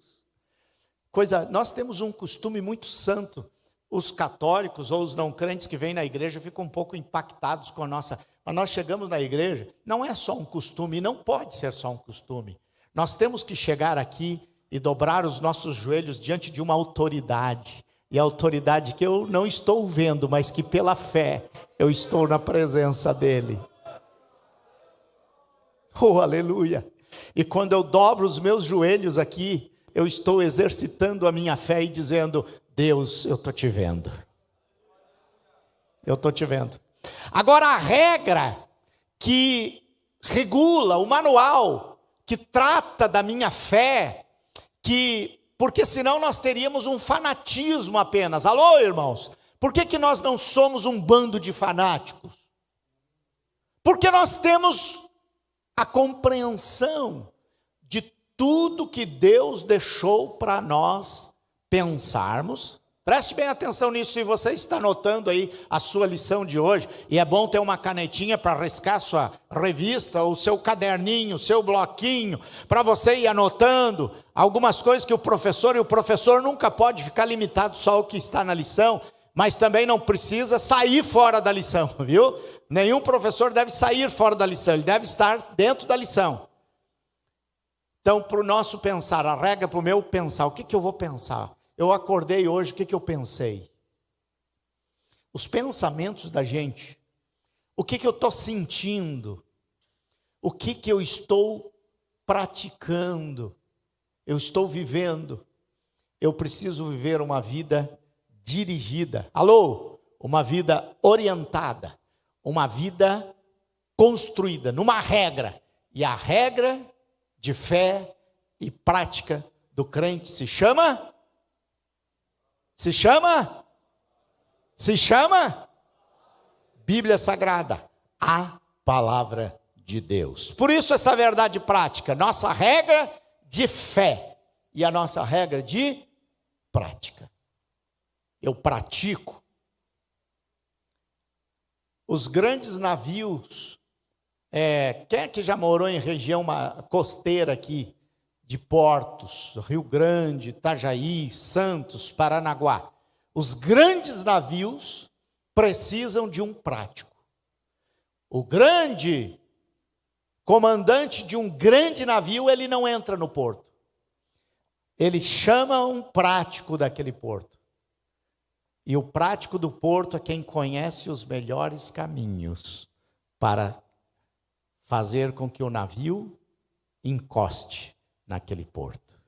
Nós temos um costume muito santo. Os católicos ou os não crentes que vêm na igreja ficam um pouco impactados com a nossa... Mas nós chegamos na igreja, não é só um costume, não pode ser só um costume. Nós temos que chegar aqui e dobrar os nossos joelhos diante de uma autoridade. E a autoridade que eu não estou vendo, mas que pela fé eu estou na presença dele. Oh, aleluia! E quando eu dobro os meus joelhos aqui, eu estou exercitando a minha fé e dizendo: Deus, eu estou te vendo. Eu estou te vendo. Agora, a regra que regula, o manual que trata da minha fé, porque senão nós teríamos um fanatismo apenas. Alô, irmãos? Por que nós não somos um bando de fanáticos? Porque nós temos a compreensão de tudo que Deus deixou para nós pensarmos. Preste bem atenção nisso, se você está anotando aí a sua lição de hoje, e é bom ter uma canetinha para riscar sua revista, o seu caderninho, o seu bloquinho, para você ir anotando algumas coisas que o professor nunca pode ficar limitado só ao que está na lição, mas também não precisa sair fora da lição, viu? Nenhum professor deve sair fora da lição, ele deve estar dentro da lição. Então, para o nosso pensar, a regra para o meu pensar, o que eu vou pensar? Eu acordei hoje, o que eu pensei? Os pensamentos da gente, o que eu estou sentindo, o que eu estou praticando, eu estou vivendo. Eu preciso viver uma vida dirigida. Alô? Uma vida orientada, uma vida construída, numa regra. E a regra de fé e prática do crente se chama Bíblia Sagrada, a palavra de Deus. Por isso essa verdade prática, nossa regra de fé e a nossa regra de prática. Eu pratico. Os grandes navios, quem é que já morou em região costeira aqui, de Portos, Rio Grande, Itajaí, Santos, Paranaguá. Os grandes navios precisam de um prático. O grande comandante de um grande navio, ele não entra no porto. Ele chama um prático daquele porto. E o prático do porto é quem conhece os melhores caminhos para fazer com que o navio encoste naquele porto.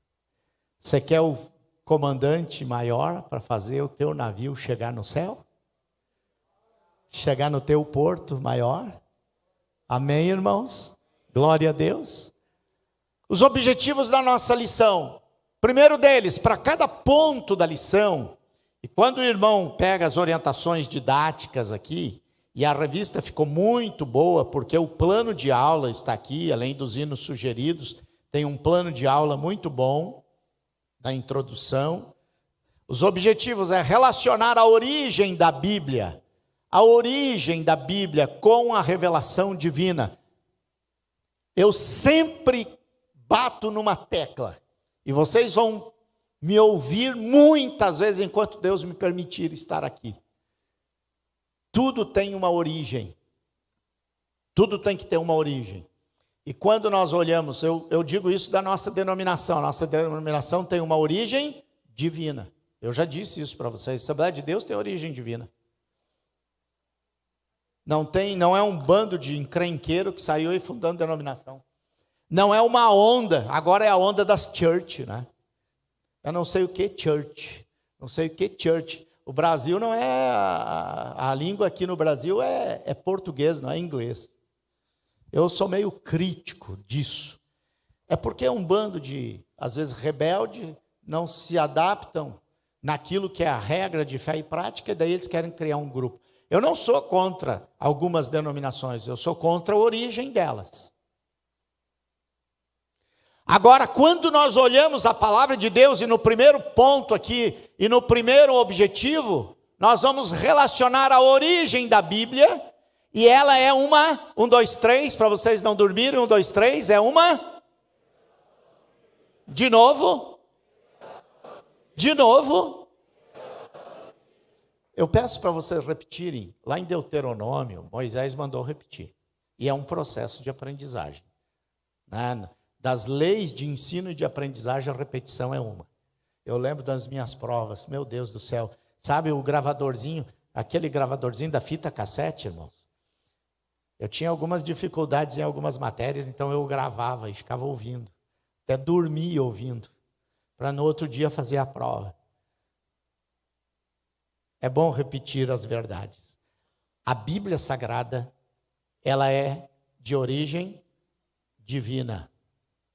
Você quer o comandante maior para fazer o teu navio chegar no céu? Chegar no teu porto maior? Amém, irmãos? Glória a Deus. Os objetivos da nossa lição. Primeiro deles, para cada ponto da lição, e quando o irmão pega as orientações didáticas aqui, e a revista ficou muito boa, porque o plano de aula está aqui, além dos hinos sugeridos, tem um plano de aula muito bom, na introdução. Os objetivos é relacionar a origem da Bíblia com a revelação divina. Eu sempre bato numa tecla, e vocês vão me ouvir muitas vezes enquanto Deus me permitir estar aqui. Tudo tem uma origem. Tudo tem que ter uma origem. E quando nós olhamos, eu digo isso da nossa denominação. A nossa denominação tem uma origem divina. Eu já disse isso para vocês. A Assembleia de Deus tem origem divina. Não é um bando de encrenqueiro que saiu aí fundando denominação. Não é uma onda. Agora é a onda das church, né? Eu não sei o que church. Não sei o que church. O Brasil não é... A língua aqui no Brasil é português, não é inglês. Eu sou meio crítico disso. É porque é um bando de, às vezes, rebelde, não se adaptam naquilo que é a regra de fé e prática, e daí eles querem criar um grupo. Eu não sou contra algumas denominações, eu sou contra a origem delas. Agora, quando nós olhamos a palavra de Deus, e no primeiro ponto aqui, e no primeiro objetivo, nós vamos relacionar a origem da Bíblia. E ela é uma, 1, 2, 3, para vocês não dormirem, 1, 2, 3, é uma, de novo, eu peço para vocês repetirem, lá em Deuteronômio, Moisés mandou repetir, e é um processo de aprendizagem, né? Das leis de ensino e de aprendizagem, a repetição é uma. Eu lembro das minhas provas, meu Deus do céu, sabe o gravadorzinho, aquele gravadorzinho da fita cassete, irmãos? Eu tinha algumas dificuldades em algumas matérias, então eu gravava e ficava ouvindo. Até dormia ouvindo, para no outro dia fazer a prova. É bom repetir as verdades. A Bíblia Sagrada, ela é de origem divina,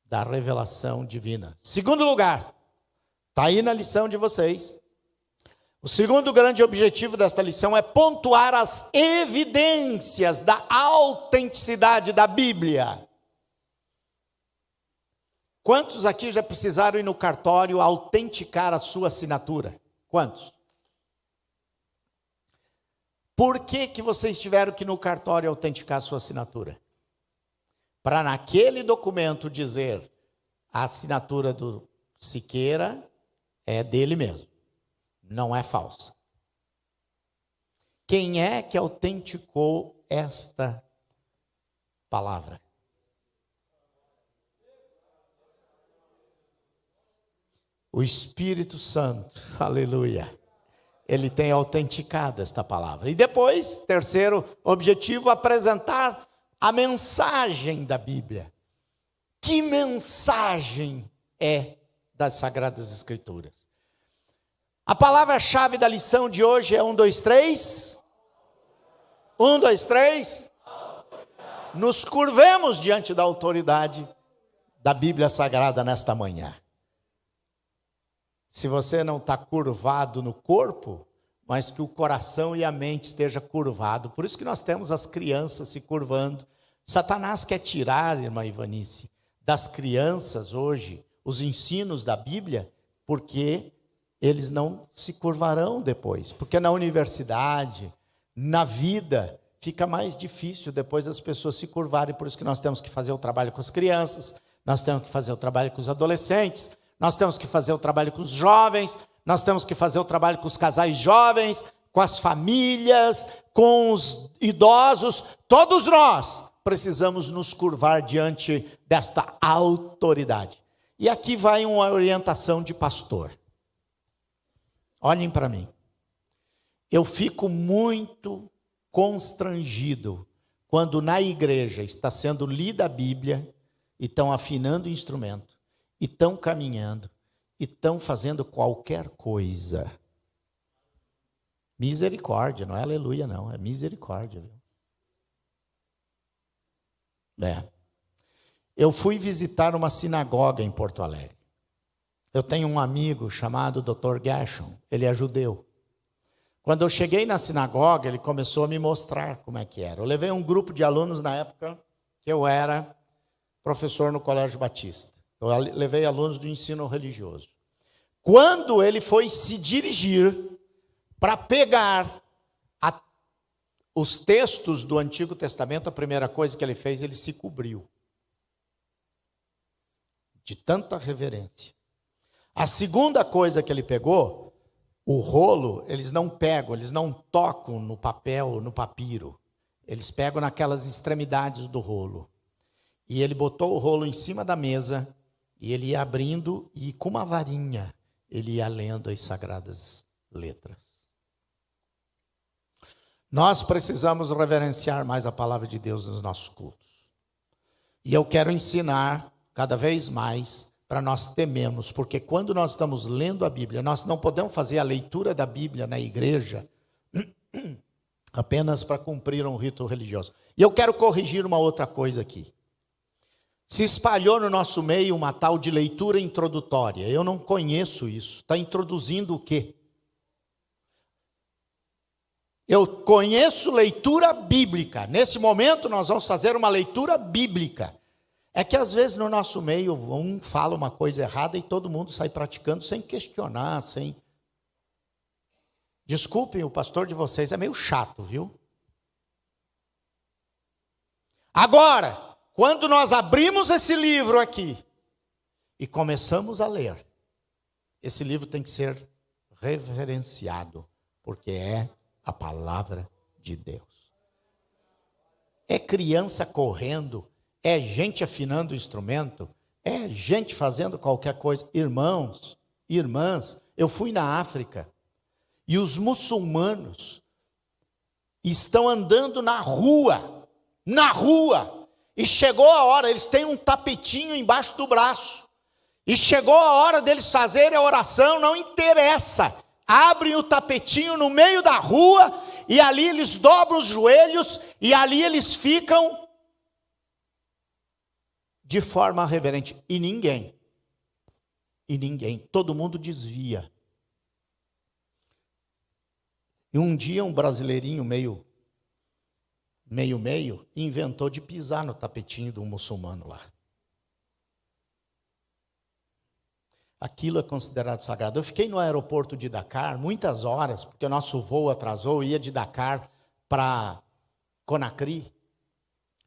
da revelação divina. Segundo lugar, está aí na lição de vocês. O segundo grande objetivo desta lição é pontuar as evidências da autenticidade da Bíblia. Quantos aqui já precisaram ir no cartório autenticar a sua assinatura? Quantos? Por que vocês tiveram que ir no cartório autenticar a sua assinatura? Para naquele documento dizer a assinatura do Siqueira é dele mesmo, não é falsa. Quem é que autenticou esta palavra? O Espírito Santo, aleluia. Ele tem autenticado esta palavra. E depois, terceiro objetivo, apresentar a mensagem da Bíblia. Que mensagem é das Sagradas Escrituras? A palavra-chave da lição de hoje é 1, 2, 3. 1, 2, 3. Nos curvemos diante da autoridade da Bíblia Sagrada nesta manhã. Se você não está curvado no corpo, mas que o coração e a mente esteja curvado. Por isso que nós temos as crianças se curvando. Satanás quer tirar, irmã Ivanice, das crianças hoje os ensinos da Bíblia, porque eles não se curvarão depois. Porque na universidade, na vida, fica mais difícil depois as pessoas se curvarem. Por isso que nós temos que fazer o trabalho com as crianças, nós temos que fazer o trabalho com os adolescentes, nós temos que fazer o trabalho com os jovens, nós temos que fazer o trabalho com os casais jovens, com as famílias, com os idosos. Todos nós precisamos nos curvar diante desta autoridade. E aqui vai uma orientação de pastor. Olhem para mim. Eu fico muito constrangido quando na igreja está sendo lida a Bíblia e estão afinando o instrumento, e estão caminhando, e estão fazendo qualquer coisa. Misericórdia, não é aleluia não, é misericórdia. Viu? Eu fui visitar uma sinagoga em Porto Alegre. Eu tenho um amigo chamado Dr. Gershon, ele é judeu. Quando eu cheguei na sinagoga, ele começou a me mostrar como é que era. Eu levei um grupo de alunos na época que eu era professor no Colégio Batista. Eu levei alunos do ensino religioso. Quando ele foi se dirigir para pegar os textos do Antigo Testamento, a primeira coisa que ele fez, ele se cobriu. De tanta reverência. A segunda coisa que ele pegou, o rolo, eles não pegam, eles não tocam no papel, no papiro. Eles pegam naquelas extremidades do rolo. E ele botou o rolo em cima da mesa, e ele ia abrindo, e com uma varinha, ele ia lendo as sagradas letras. Nós precisamos reverenciar mais a palavra de Deus nos nossos cultos. E eu quero ensinar cada vez mais para nós temermos, porque quando nós estamos lendo a Bíblia, nós não podemos fazer a leitura da Bíblia na igreja apenas para cumprir um rito religioso. E eu quero corrigir uma outra coisa aqui. Se espalhou no nosso meio uma tal de leitura introdutória. Eu não conheço isso. Está introduzindo o quê? Eu conheço leitura bíblica. Nesse momento nós vamos fazer uma leitura bíblica. É que às vezes no nosso meio um fala uma coisa errada e todo mundo sai praticando sem questionar, sem... Desculpem, o pastor de vocês é meio chato, viu? Agora... Quando nós abrimos esse livro aqui e começamos a ler, esse livro tem que ser reverenciado, porque é a palavra de Deus. É criança correndo, é gente afinando o instrumento, é gente fazendo qualquer coisa. Irmãos, irmãs, eu fui na África e os muçulmanos estão andando na rua, e chegou a hora, eles têm um tapetinho embaixo do braço. E chegou a hora deles fazerem a oração, não interessa. Abrem o tapetinho no meio da rua, e ali eles dobram os joelhos, e ali eles ficam de forma reverente. E ninguém, todo mundo desvia. E um dia um brasileirinho meio, inventou de pisar no tapetinho de um muçulmano lá. Aquilo é considerado sagrado. Eu fiquei no aeroporto de Dakar muitas horas, porque o nosso voo atrasou, ia de Dakar para Conakry,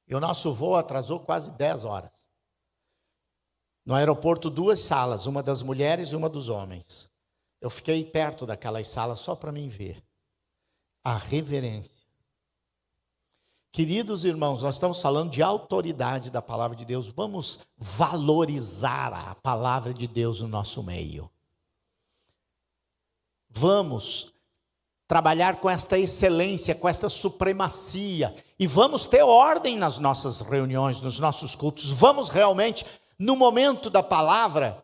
e o nosso voo atrasou quase 10 horas. No aeroporto, 2 salas, uma das mulheres e uma dos homens. Eu fiquei perto daquelas salas só para mim ver a reverência. Queridos irmãos, nós estamos falando de autoridade da palavra de Deus. Vamos valorizar a palavra de Deus no nosso meio. Vamos trabalhar com esta excelência, com esta supremacia. E vamos ter ordem nas nossas reuniões, nos nossos cultos. Vamos realmente, no momento da palavra,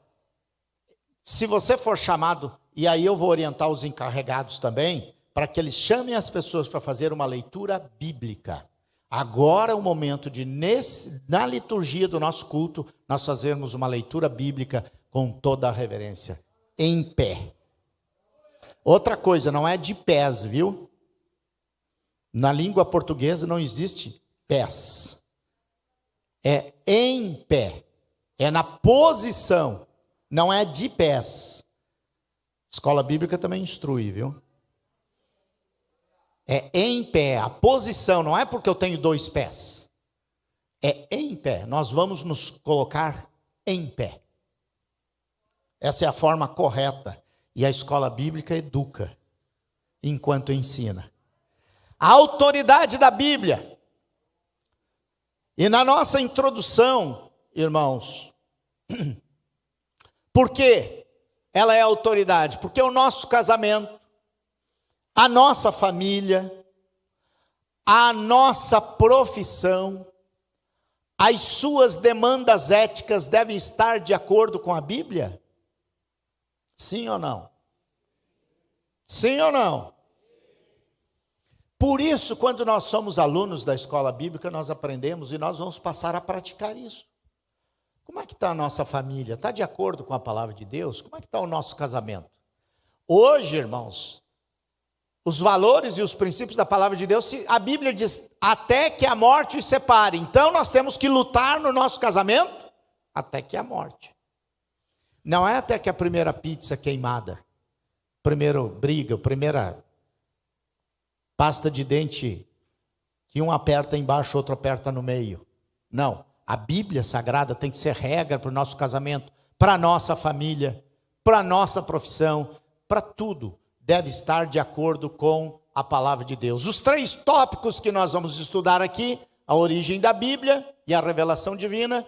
se você for chamado, e aí eu vou orientar os encarregados também, para que eles chamem as pessoas para fazer uma leitura bíblica. Agora é o momento de, na liturgia do nosso culto, nós fazermos uma leitura bíblica com toda a reverência, em pé. Outra coisa, não é de pés, viu? Na língua portuguesa não existe pés. É em pé. É na posição, não é de pés. Escola bíblica também instrui, viu? É em pé, a posição, não é porque eu tenho 2 pés. É em pé, nós vamos nos colocar em pé. Essa é a forma correta. E a escola bíblica educa, enquanto ensina. A autoridade da Bíblia. E na nossa introdução, irmãos, por que ela é autoridade? Porque o nosso casamento, a nossa família, a nossa profissão, as suas demandas éticas devem estar de acordo com a Bíblia? Sim ou não? Sim ou não? Por isso, quando nós somos alunos da escola bíblica, nós aprendemos e nós vamos passar a praticar isso. Como é que está a nossa família? Está de acordo com a palavra de Deus? Como é que está o nosso casamento? Hoje, irmãos, os valores e os princípios da palavra de Deus, a Bíblia diz, até que a morte os separe. Então, nós temos que lutar no nosso casamento até que a morte. Não é até que a primeira pizza queimada, primeira briga, primeira pasta de dente, que um aperta embaixo, outro aperta no meio. Não, a Bíblia Sagrada tem que ser regra para o nosso casamento, para a nossa família, para a nossa profissão, para tudo. Deve estar de acordo com a palavra de Deus. Os 3 tópicos que nós vamos estudar aqui, a origem da Bíblia e a revelação divina,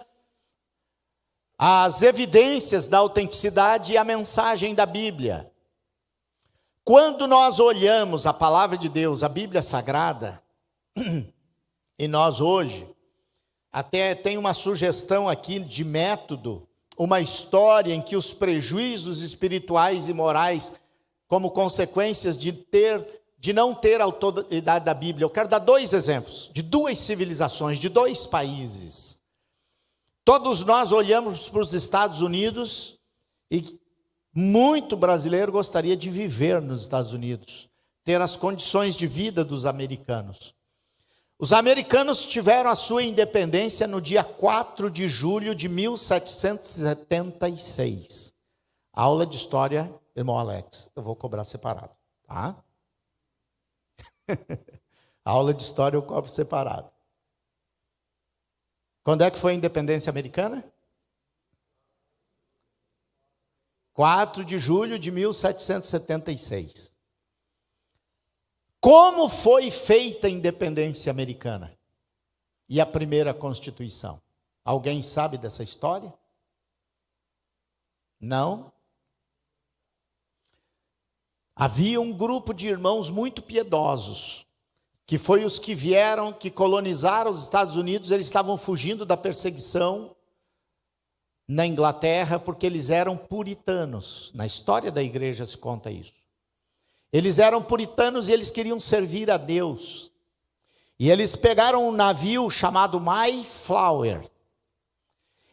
as evidências da autenticidade e a mensagem da Bíblia. Quando nós olhamos a palavra de Deus, a Bíblia Sagrada, e nós hoje, até tem uma sugestão aqui de método, uma história em que os prejuízos espirituais e morais, como consequências de não ter a autoridade da Bíblia. Eu quero dar 2 exemplos, de 2 civilizações, de 2 países. Todos nós olhamos para os Estados Unidos e muito brasileiro gostaria de viver nos Estados Unidos, ter as condições de vida dos americanos. Os americanos tiveram a sua independência no dia 4 de julho de 1776. Aula de história, irmão Alex, eu vou cobrar separado, tá? Aula de história eu cobro separado. Quando é que foi a independência americana? 4 de julho de 1776. Como foi feita a independência americana? E a primeira Constituição? Alguém sabe dessa história? Não? Havia um grupo de irmãos muito piedosos, que foi os que vieram, que colonizaram os Estados Unidos. Eles estavam fugindo da perseguição na Inglaterra, porque eles eram puritanos. Na história da igreja se conta isso. Eles eram puritanos e eles queriam servir a Deus. E eles pegaram um navio chamado Mayflower.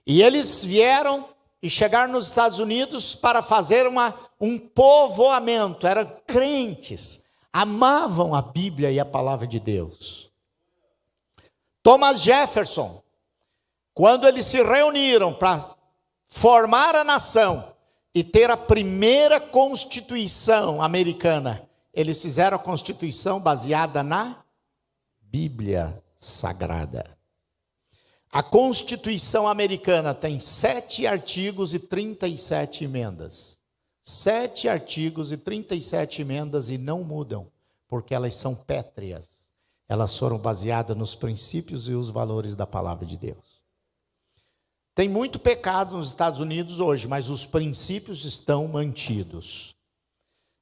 E eles vieram e chegaram nos Estados Unidos para fazer um povoamento. Eram crentes, amavam a Bíblia e a palavra de Deus. Thomas Jefferson, quando eles se reuniram para formar a nação e ter a primeira Constituição americana, eles fizeram a Constituição baseada na Bíblia Sagrada. A Constituição Americana tem 7 artigos e 37 emendas. 7 artigos e 37 emendas e não mudam, porque elas são pétreas. Elas foram baseadas nos princípios e os valores da palavra de Deus. Tem muito pecado nos Estados Unidos hoje, mas os princípios estão mantidos.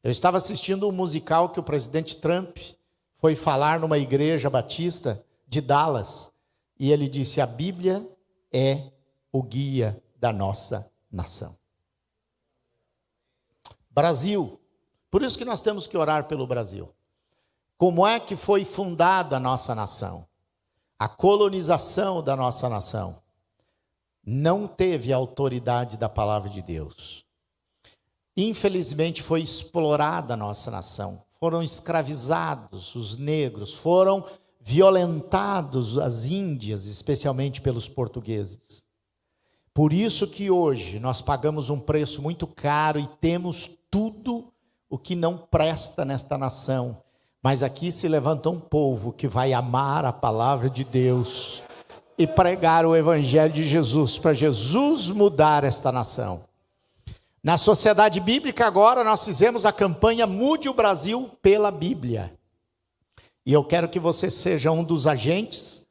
Eu estava assistindo um musical que o presidente Trump foi falar numa igreja batista de Dallas, e ele disse: a Bíblia é o guia da nossa nação. Brasil, por isso que nós temos que orar pelo Brasil. Como é que foi fundada a nossa nação? A colonização da nossa nação não teve a autoridade da palavra de Deus. Infelizmente foi explorada a nossa nação. Foram escravizados os negros, foram violentados as índias, especialmente pelos portugueses. Por isso que hoje nós pagamos um preço muito caro e temos tudo o que não presta nesta nação. Mas aqui se levanta um povo que vai amar a palavra de Deus e pregar o evangelho de Jesus, para Jesus mudar esta nação. Na Sociedade Bíblica agora nós fizemos a campanha Mude o Brasil pela Bíblia. E eu quero que você seja um dos agentes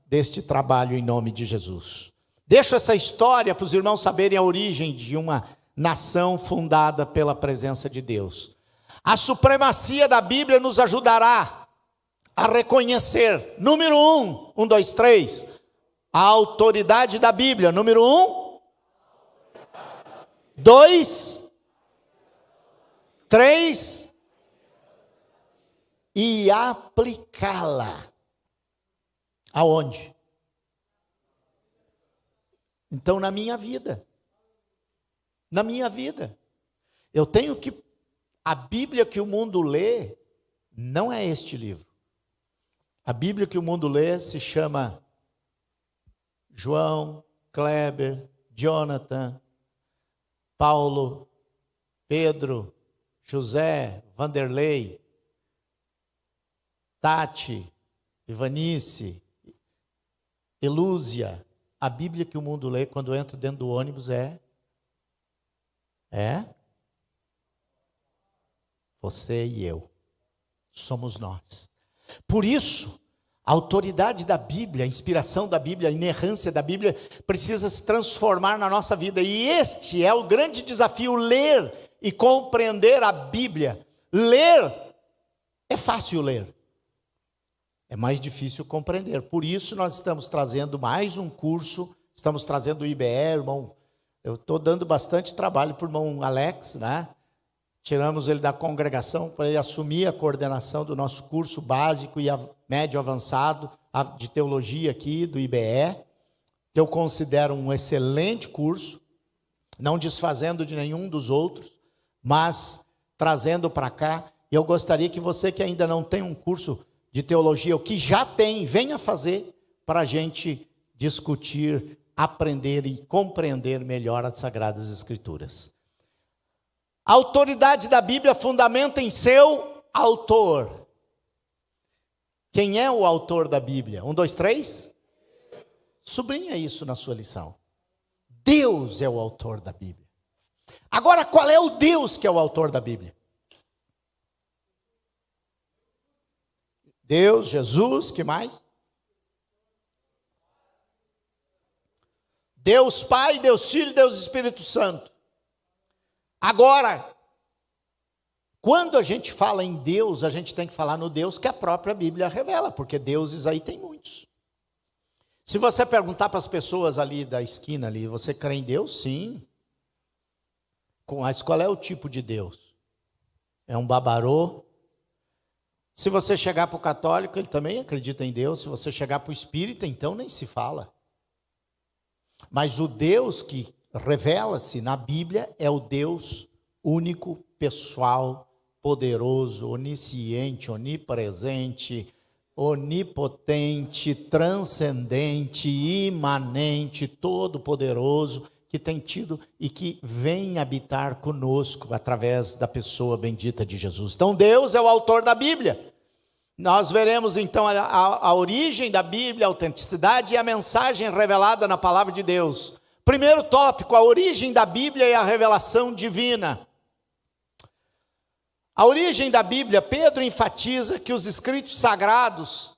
deste trabalho em nome de Jesus. Deixo essa história para os irmãos saberem a origem de uma nação fundada pela presença de Deus. A supremacia da Bíblia nos ajudará a reconhecer, número 1, 2, 3, a autoridade da Bíblia, número 1, 2, 3, e aplicá-la. Aonde? Então, na minha vida. Na minha vida. Eu tenho que... A Bíblia que o mundo lê não é este livro. A Bíblia que o mundo lê se chama João, Kleber, Jonathan, Paulo, Pedro, José, Vanderlei, Tati, Ivanice, Elúzia. A Bíblia que o mundo lê quando entra dentro do ônibus é você e eu. Somos nós. Por isso, a autoridade da Bíblia, a inspiração da Bíblia, a inerrância da Bíblia precisa se transformar na nossa vida. E este é o grande desafio, ler e compreender a Bíblia. Ler é fácil ler. É mais difícil compreender. Por isso nós estamos trazendo mais um curso, estamos trazendo o IBE, irmão. Eu estou dando bastante trabalho para o irmão Alex, né? Tiramos ele da congregação para ele assumir a coordenação do nosso curso básico e médio avançado de teologia aqui do IBE, que eu considero um excelente curso, não desfazendo de nenhum dos outros, mas trazendo para cá. E eu gostaria que você que ainda não tem um curso de teologia, o que já tem, venha fazer para a gente discutir, aprender e compreender melhor as Sagradas Escrituras. A autoridade da Bíblia fundamenta em seu autor. Quem é o autor da Bíblia? 1, 2, 3? Sublinha isso na sua lição. Deus é o autor da Bíblia. Agora, qual é o Deus que é o autor da Bíblia? Deus, Jesus, que mais? Deus Pai, Deus Filho, Deus Espírito Santo. Agora, quando a gente fala em Deus, a gente tem que falar no Deus que a própria Bíblia revela, porque deuses aí tem muitos. Se você perguntar para as pessoas ali da esquina ali, você crê em Deus? Sim. Mas qual é o tipo de Deus? É um babarô? Se você chegar para o católico, ele também acredita em Deus. Se você chegar para o espírita, então nem se fala. Mas o Deus que revela-se na Bíblia é o Deus único, pessoal, poderoso, onisciente, onipresente, onipotente, transcendente, imanente, todo-poderoso, que tem tido e que vem habitar conosco através da pessoa bendita de Jesus. Então Deus é o autor da Bíblia. Nós veremos então a origem da Bíblia, a autenticidade e a mensagem revelada na palavra de Deus. Primeiro tópico, a origem da Bíblia e a revelação divina. A origem da Bíblia, Pedro enfatiza que os escritos sagrados,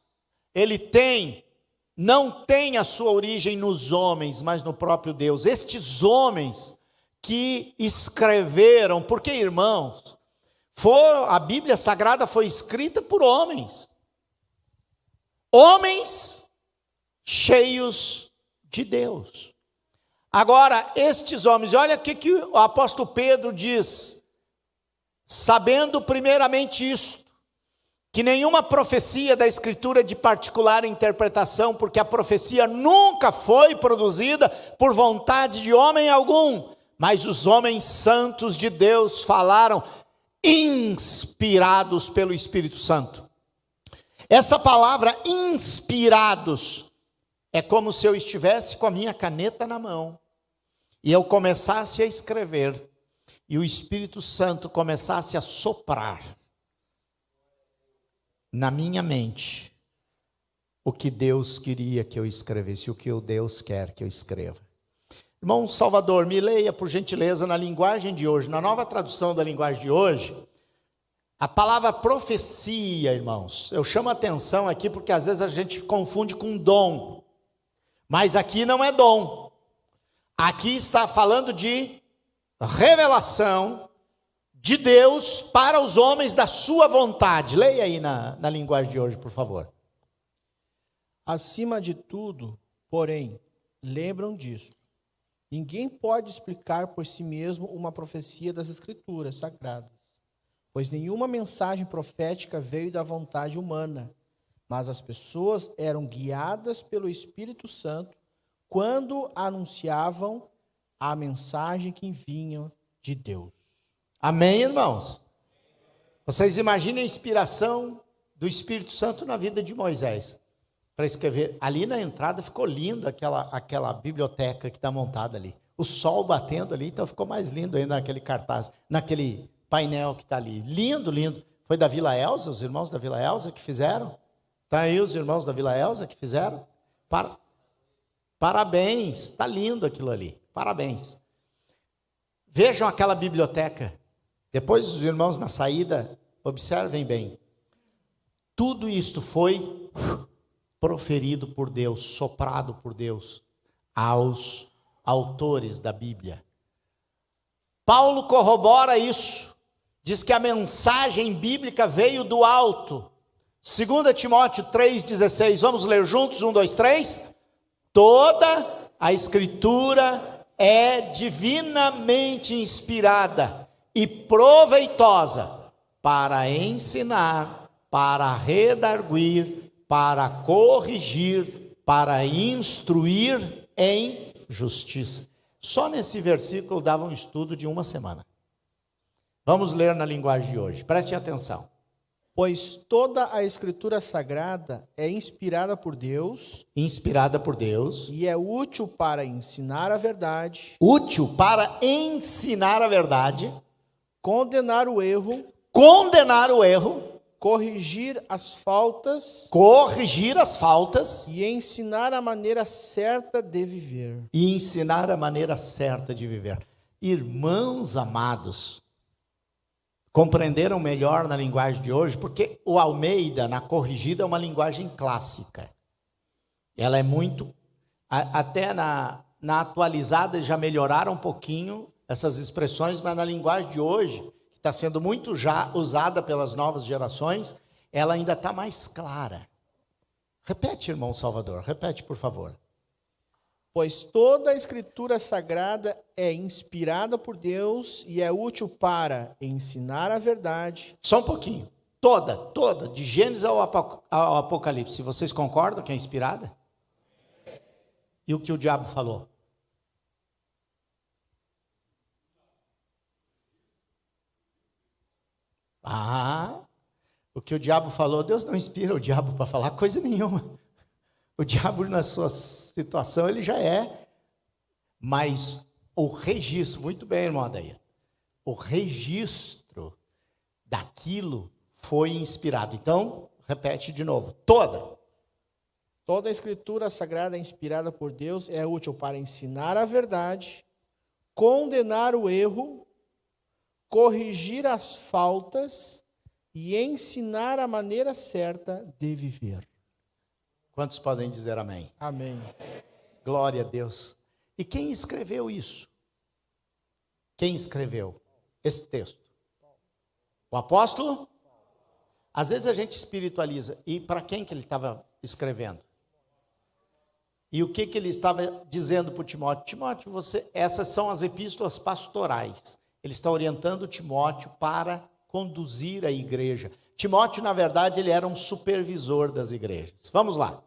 não tem a sua origem nos homens, mas no próprio Deus. Estes homens que escreveram, porque, irmãos, a Bíblia Sagrada foi escrita por homens. Homens cheios de Deus. Agora, estes homens, olha o que o apóstolo Pedro diz, sabendo primeiramente isto, que nenhuma profecia da Escritura é de particular interpretação, porque a profecia nunca foi produzida por vontade de homem algum, mas os homens santos de Deus falaram, inspirados pelo Espírito Santo. Essa palavra inspirados é como se eu estivesse com a minha caneta na mão e eu começasse a escrever e o Espírito Santo começasse a soprar na minha mente o que Deus queria que eu escrevesse, o que Deus quer que eu escreva. Irmão Salvador, me leia, por gentileza, na linguagem de hoje, na nova tradução da linguagem de hoje, a palavra profecia, irmãos. Eu chamo a atenção aqui porque às vezes a gente confunde com dom, mas aqui não é dom. Aqui está falando de revelação de Deus para os homens da sua vontade. Leia aí na linguagem de hoje, por favor. Acima de tudo, porém, lembram disso. Ninguém pode explicar por si mesmo uma profecia das Escrituras Sagradas, pois nenhuma mensagem profética veio da vontade humana, mas as pessoas eram guiadas pelo Espírito Santo quando anunciavam a mensagem que vinha de Deus. Amém, irmãos? Vocês imaginem a inspiração do Espírito Santo na vida de Moisés para escrever. Ali na entrada ficou lindo aquela biblioteca que está montada ali. O sol batendo ali, então ficou mais lindo ainda naquele cartaz, naquele painel que está ali. Lindo, lindo. Foi da Vila Elza, os irmãos da Vila Elza que fizeram. Está aí os irmãos da Vila Elza que fizeram. Parabéns, está lindo aquilo ali. Parabéns. Vejam aquela biblioteca. Depois os irmãos na saída, observem bem. Tudo isto foi proferido por Deus, soprado por Deus aos autores da Bíblia. Paulo corrobora isso. Diz que a mensagem bíblica veio do alto. 2 Timóteo 3,16. Vamos ler juntos? 1, 2, 3. Toda a Escritura é divinamente inspirada e proveitosa para ensinar, para redarguir, para corrigir, para instruir em justiça. Só nesse versículo dava um estudo de uma semana. Vamos ler na linguagem de hoje, prestem atenção. Pois toda a Escritura Sagrada é inspirada por Deus. Inspirada por Deus. E é útil para ensinar a verdade. Útil para ensinar a verdade. Condenar o erro. Condenar o erro. Corrigir as faltas. Corrigir as faltas. E ensinar a maneira certa de viver. E ensinar a maneira certa de viver. Irmãos amados, compreenderam melhor na linguagem de hoje, porque o Almeida, na corrigida, é uma linguagem clássica. Ela é muito, até na atualizada já melhoraram um pouquinho essas expressões, mas na linguagem de hoje, que está sendo muito já usada pelas novas gerações, ela ainda está mais clara. Repete, irmão Salvador, repete, por favor. Pois toda a Escritura Sagrada é inspirada por Deus e é útil para ensinar a verdade. Só um pouquinho. Toda, de Gênesis ao Apocalipse. Vocês concordam que é inspirada? E o que o diabo falou? O que o diabo falou, Deus não inspira o diabo para falar coisa nenhuma. O diabo, na sua situação, ele já é. Mas o registro, muito bem, irmão Adair, o registro daquilo foi inspirado. Então, Repete de novo. Toda. Toda a escritura sagrada inspirada por Deus é útil para ensinar a verdade, condenar o erro, corrigir as faltas e ensinar a maneira certa de viver. Quantos podem dizer amém? Amém. Glória a Deus. E quem escreveu isso? Quem escreveu esse texto? O apóstolo? Às vezes a gente espiritualiza. E para quem que ele estava escrevendo? E o que ele estava dizendo para o Timóteo? Timóteo, essas são as epístolas pastorais. Ele está orientando Timóteo para conduzir a igreja. Timóteo, na verdade, ele era um supervisor das igrejas. Vamos lá.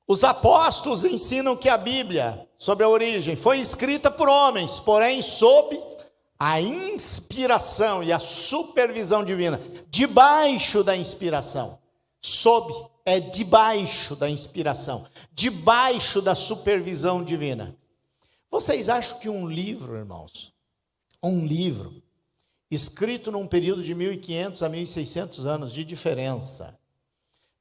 Os apóstolos ensinam que a Bíblia, sobre a origem, foi escrita por homens, porém sob a inspiração e a supervisão divina. Debaixo da inspiração. Sob é debaixo da inspiração. Debaixo da supervisão divina. Vocês acham que um livro, irmãos, um livro escrito num período de 1500 a 1600 anos de diferença,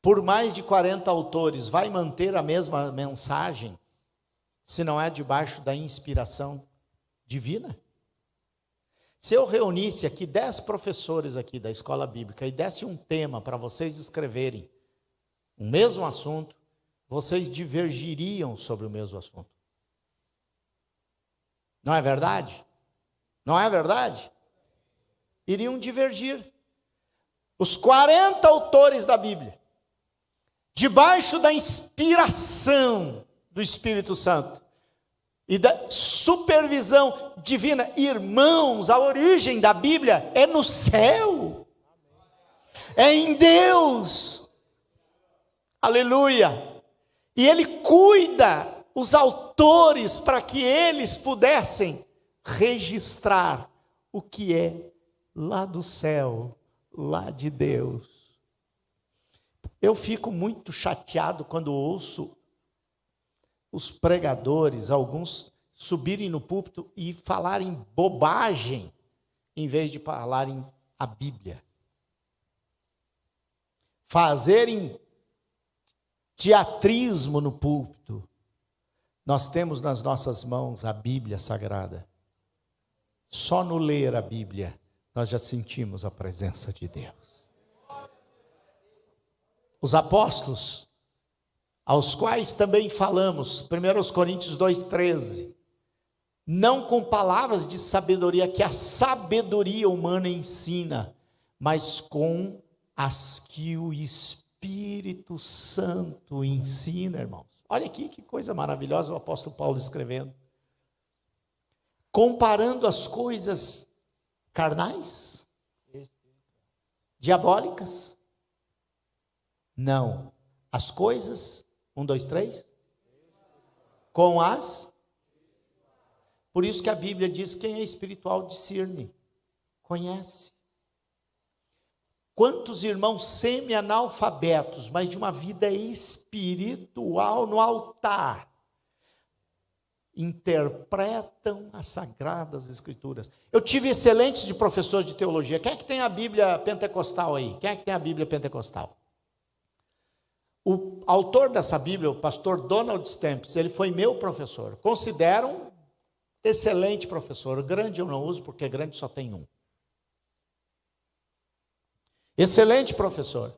por mais de 40 autores, vai manter a mesma mensagem, se não é debaixo da inspiração divina? Se eu reunisse aqui 10 professores aqui da escola bíblica e desse um tema para vocês escreverem o mesmo assunto, vocês divergiriam sobre o mesmo assunto. Não é verdade? Não é verdade? Iriam divergir. Os 40 autores da Bíblia, debaixo da inspiração do Espírito Santo e da supervisão divina, irmãos, a origem da Bíblia é no céu, é em Deus, aleluia, e Ele cuida os autores para que eles pudessem registrar o que é lá do céu, lá de Deus. Eu fico muito chateado quando ouço os pregadores, alguns subirem no púlpito e falarem bobagem, em vez de falarem a Bíblia. Fazerem teatrismo no púlpito. Nós temos nas nossas mãos a Bíblia Sagrada. Só no ler a Bíblia, nós já sentimos a presença de Deus. Os apóstolos, aos quais também falamos, 1 Coríntios 2,13, não com palavras de sabedoria, que a sabedoria humana ensina, mas com as que o Espírito Santo ensina, irmãos. Olha aqui que coisa maravilhosa o apóstolo Paulo escrevendo. Comparando as coisas carnais, diabólicas. Não, as coisas, 1, 2, 3, com as. Por isso que a Bíblia diz: quem é espiritual discerne, conhece. Quantos irmãos semi-analfabetos, mas de uma vida espiritual no altar, interpretam as Sagradas Escrituras. Eu tive excelentes de professores de teologia. Quem é que tem a Bíblia pentecostal aí? Quem é que tem a Bíblia pentecostal? O autor dessa Bíblia, o pastor Donald Stamps, ele foi meu professor. Considero um excelente professor. Grande eu não uso, porque grande só tem um. Excelente professor.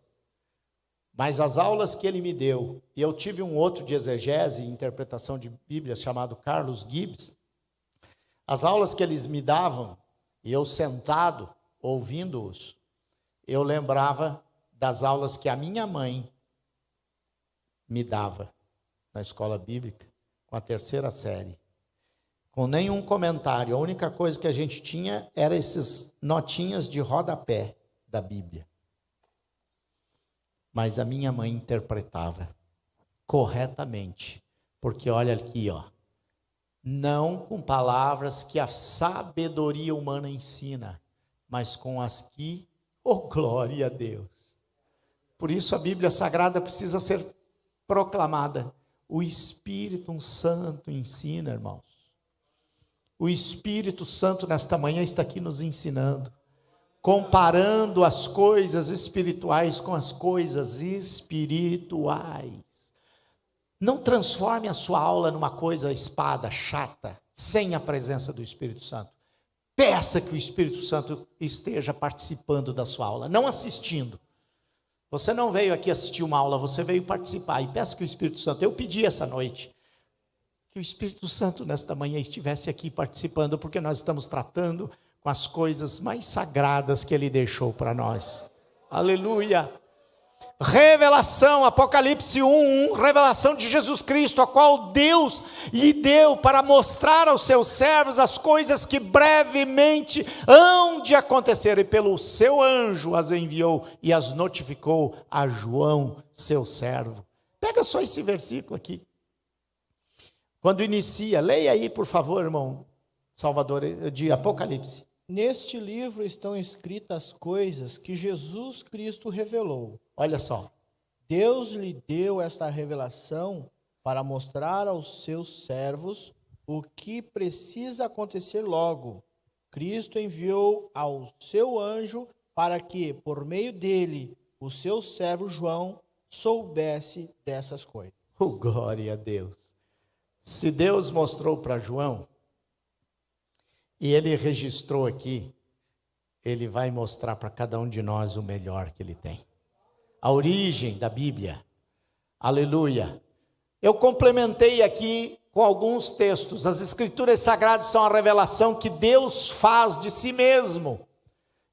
Mas as aulas que ele me deu, e eu tive um outro de exegese e interpretação de Bíblia chamado Carlos Gibbs, as aulas que eles me davam, e eu sentado, ouvindo-os, eu lembrava das aulas que a minha mãe me dava na escola bíblica, com a 3ª série. Com nenhum comentário, a única coisa que a gente tinha era esses notinhas de rodapé da Bíblia. Mas a minha mãe interpretava corretamente, porque olha aqui, ó, não com palavras que a sabedoria humana ensina, mas com as que, oh glória a Deus. Por isso a Bíblia Sagrada precisa ser proclamada. O Espírito Santo ensina, irmãos. O Espírito Santo nesta manhã está aqui nos ensinando. comparando as coisas espirituais com as coisas espirituais. Não transforme a sua aula numa coisa espada, chata, sem a presença do Espírito Santo. Peça que o Espírito Santo esteja participando da sua aula, não assistindo. Você não veio aqui assistir uma aula, você veio participar. E peça que o Espírito Santo, eu pedi essa noite, que o Espírito Santo nesta manhã estivesse aqui participando, porque nós estamos tratando com as coisas mais sagradas que Ele deixou para nós. Aleluia! Revelação, Apocalipse 1:1, revelação de Jesus Cristo, a qual Deus lhe deu para mostrar aos seus servos as coisas que brevemente hão de acontecer, e pelo seu anjo as enviou e as notificou a João, seu servo. Pega só esse versículo aqui. Quando inicia, leia aí, por favor, irmão Salvador, de Apocalipse. Neste livro estão escritas coisas que Jesus Cristo revelou. Olha só. Deus lhe deu esta revelação para mostrar aos seus servos o que precisa acontecer logo. Cristo enviou ao seu anjo para que, por meio dele, o seu servo João soubesse dessas coisas. Oh, glória a Deus. Se Deus mostrou para João, e ele registrou aqui, ele vai mostrar para cada um de nós o melhor que ele tem. A origem da Bíblia. Aleluia. Eu complementei aqui com alguns textos. As Escrituras Sagradas são a revelação que Deus faz de si mesmo.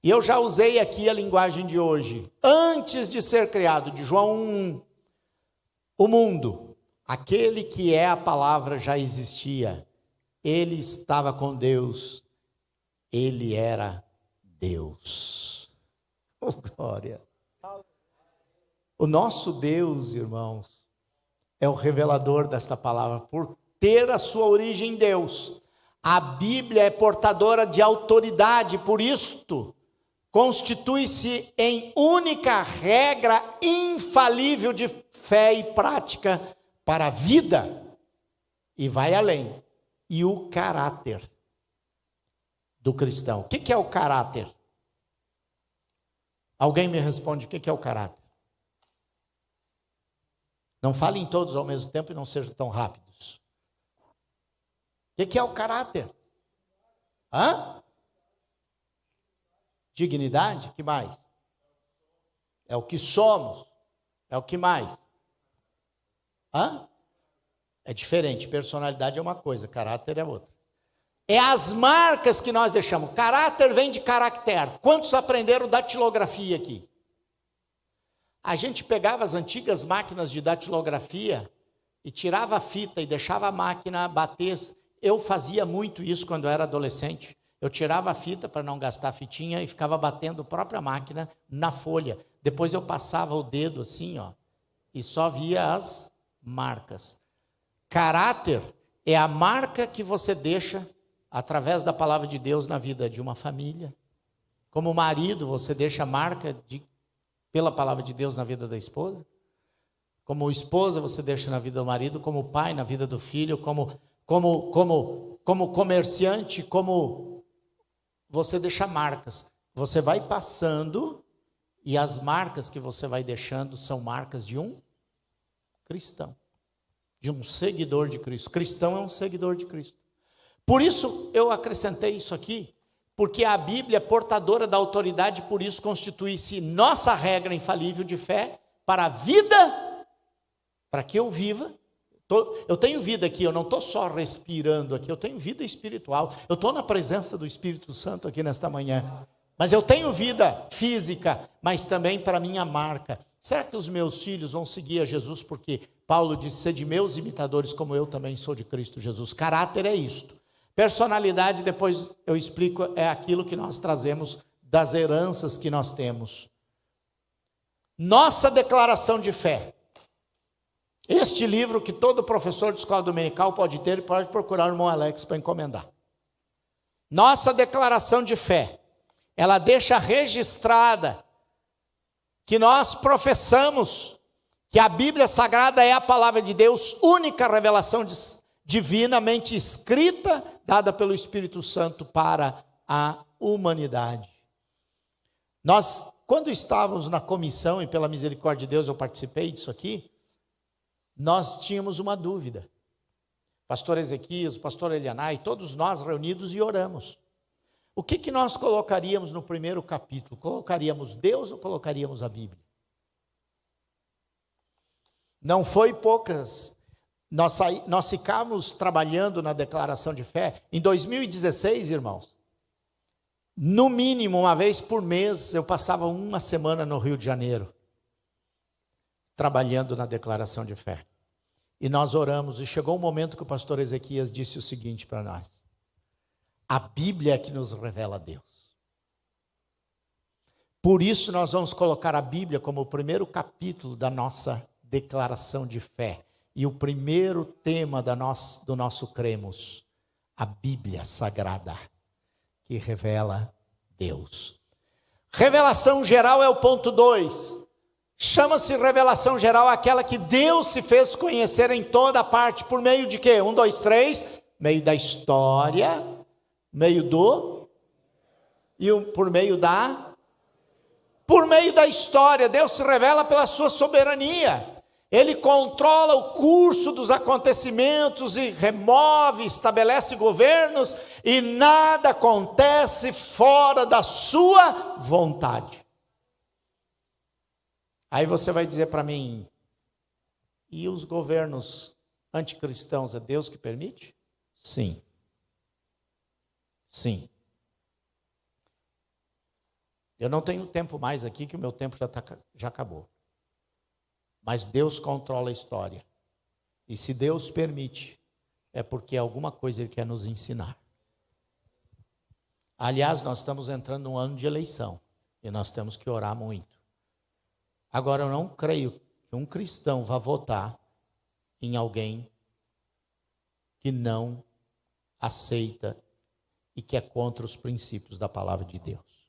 E eu já usei aqui a linguagem de hoje. Antes de ser criado, de João 1, o mundo, aquele que é a palavra já existia. Ele estava com Deus, ele era Deus. Oh, glória! O nosso Deus, irmãos, é o revelador desta palavra, por ter a sua origem em Deus. A Bíblia é portadora de autoridade, por isto, constitui-se em única regra infalível de fé e prática para a vida, e vai além. E o caráter do cristão. O que é o caráter? Alguém me responde o que é o caráter? Não falem todos ao mesmo tempo e não sejam tão rápidos. O que é o caráter? Hã? Dignidade? Que mais? É o que somos. É o que mais? Hã? É diferente, personalidade é uma coisa, caráter é outra. É as marcas que nós deixamos. Caráter vem de caractere. Quantos aprenderam datilografia aqui? A gente pegava as antigas máquinas de datilografia e tirava a fita e deixava a máquina bater. Eu fazia muito isso quando eu era adolescente. Eu tirava a fita para não gastar a fitinha e ficava batendo a própria máquina na folha. Depois eu passava o dedo assim, ó, e só via as marcas. Caráter é a marca que você deixa através da palavra de Deus na vida de uma família. Como marido, você deixa a marca pela palavra de Deus na vida da esposa. Como esposa, você deixa na vida do marido. Como pai, na vida do filho. Como comerciante, como você deixa marcas. Você vai passando e as marcas que você vai deixando são marcas de um cristão. De um seguidor de Cristo. Cristão é um seguidor de Cristo. Por isso eu acrescentei isso aqui, porque a Bíblia é portadora da autoridade, por isso constitui-se nossa regra infalível de fé para a vida, para que eu viva. Eu tenho vida aqui, eu não estou só respirando aqui, eu tenho vida espiritual. Eu estou na presença do Espírito Santo aqui nesta manhã. Mas eu tenho vida física, mas também para minha marca. Será que os meus filhos vão seguir a Jesus? Porque Paulo disse, sede meus imitadores, como eu também sou de Cristo Jesus. Caráter é isto. Personalidade, depois eu explico, é aquilo que nós trazemos das heranças que nós temos. Nossa declaração de fé. Este livro que todo professor de escola dominical pode ter, pode procurar o irmão Alex para encomendar. Nossa declaração de fé. Ela deixa registrada que nós professamos que a Bíblia Sagrada é a palavra de Deus, única revelação divinamente escrita, dada pelo Espírito Santo para a humanidade. Nós, quando estávamos na comissão, e pela misericórdia de Deus eu participei disso aqui, nós tínhamos uma dúvida. Pastor Ezequias, o pastor Elianai, todos nós reunidos e oramos. O que nós colocaríamos no primeiro capítulo? Colocaríamos Deus ou colocaríamos a Bíblia? Não foi poucas. Nós ficamos trabalhando na declaração de fé. Em 2016, irmãos, no mínimo uma vez por mês, eu passava uma semana no Rio de Janeiro, trabalhando na declaração de fé. E nós oramos, e chegou um momento que o pastor Ezequias disse o seguinte para nós: a Bíblia é que nos revela Deus. Por isso nós vamos colocar a Bíblia como o primeiro capítulo da nossa declaração de fé. E o primeiro tema do nosso cremos, a Bíblia Sagrada, que revela Deus. Revelação geral é o ponto 2. Chama-se revelação geral aquela que Deus se fez conhecer em toda parte, por meio de quê? 1, 2, 3, meio da história, por meio da história. Deus se revela pela sua soberania. Ele controla o curso dos acontecimentos e remove, estabelece governos, e nada acontece fora da sua vontade. Aí você vai dizer para mim, e os governos anticristãos, é Deus que permite? Sim. Sim. Eu não tenho tempo mais aqui, que o meu tempo já acabou. Mas Deus controla a história. E se Deus permite, é porque alguma coisa Ele quer nos ensinar. Aliás, nós estamos entrando num ano de eleição, e nós temos que orar muito. Agora, eu não creio que um cristão vá votar em alguém que não aceita e que é contra os princípios da palavra de Deus.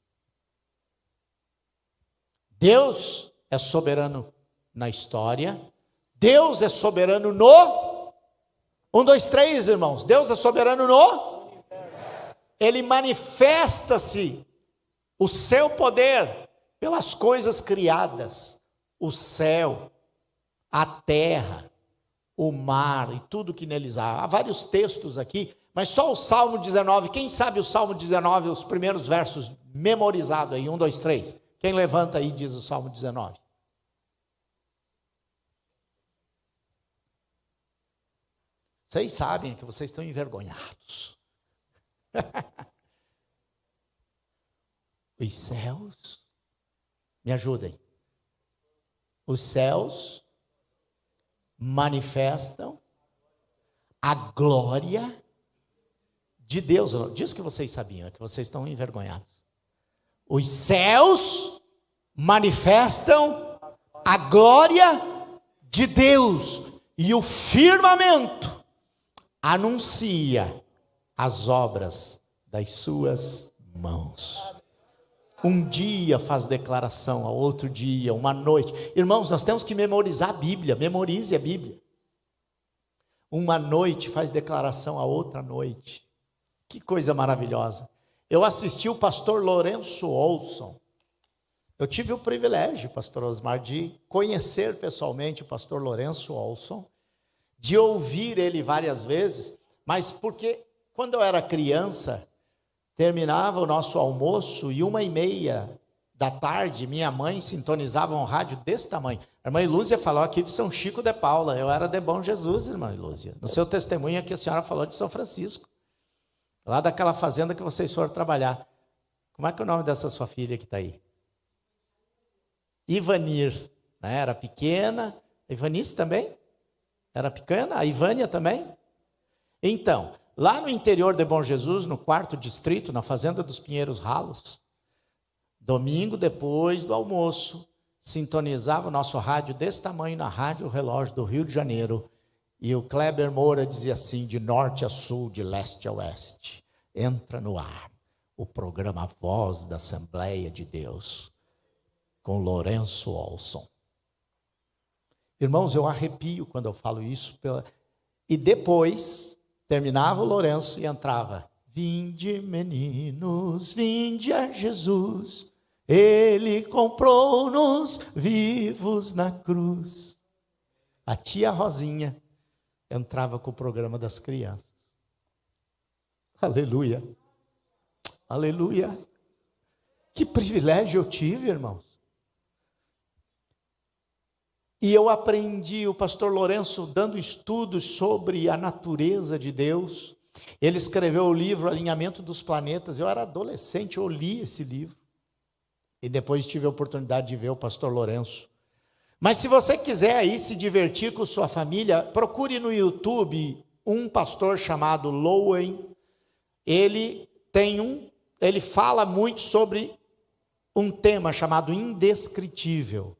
Deus é soberano na história. Deus é soberano no... 1, 2, 3, irmãos. Deus é soberano no... Ele manifesta-se o seu poder pelas coisas criadas. O céu, a terra, o mar e tudo que neles há. Há vários textos aqui, mas só o Salmo 19. Quem sabe o Salmo 19, os primeiros versos memorizados aí? 1, 2, 3. Quem levanta aí diz o Salmo 19. Vocês sabem que vocês estão envergonhados. Os céus, me ajudem. Os céus manifestam a glória de Deus. Diz que vocês sabiam, que vocês estão envergonhados. Os céus manifestam a glória de Deus, e o firmamento anuncia as obras das suas mãos. Um dia faz declaração, ao outro dia, uma noite. Irmãos, nós temos que memorizar a Bíblia. Memorize a Bíblia. Uma noite faz declaração a outra noite. Que coisa maravilhosa. Eu assisti o pastor Lourenço Olson. Eu tive o privilégio, pastor Osmar, de conhecer pessoalmente o pastor Lourenço Olson, de ouvir ele várias vezes, mas porque quando eu era criança, terminava o nosso almoço e 1h30 da tarde, minha mãe sintonizava um rádio desse tamanho. A irmã Ilúzia falou aqui de São Chico de Paula. Eu era de Bom Jesus, irmã Ilúzia. No seu testemunho aqui a senhora falou de São Francisco. Lá daquela fazenda que vocês foram trabalhar. Como é que é o nome dessa sua filha que está aí? Ivanir. Né? Era pequena. A Ivanice também? Era pequena? A Ivânia também? Então, lá no interior de Bom Jesus, no 4º distrito, na fazenda dos Pinheiros Ralos, domingo depois do almoço, sintonizava o nosso rádio desse tamanho na Rádio Relógio do Rio de Janeiro, e o Kleber Moura dizia assim, de norte a sul, de leste a oeste, entra no ar o programa Voz da Assembleia de Deus, com Lourenço Olson. Irmãos, eu arrepio quando eu falo isso. E depois, terminava o Lourenço e entrava, vinde meninos, vinde a Jesus. Ele comprou-nos vivos na cruz. A tia Rosinha entrava com o programa das crianças. Aleluia. Aleluia. Que privilégio eu tive, irmãos. E eu aprendi, o pastor Lourenço dando estudos sobre a natureza de Deus. Ele escreveu o livro Alinhamento dos Planetas. Eu era adolescente, eu li esse livro. E depois tive a oportunidade de ver o pastor Lourenço. Mas se você quiser aí se divertir com sua família, procure no YouTube um pastor chamado Lowen. Ele fala muito sobre um tema chamado indescritível.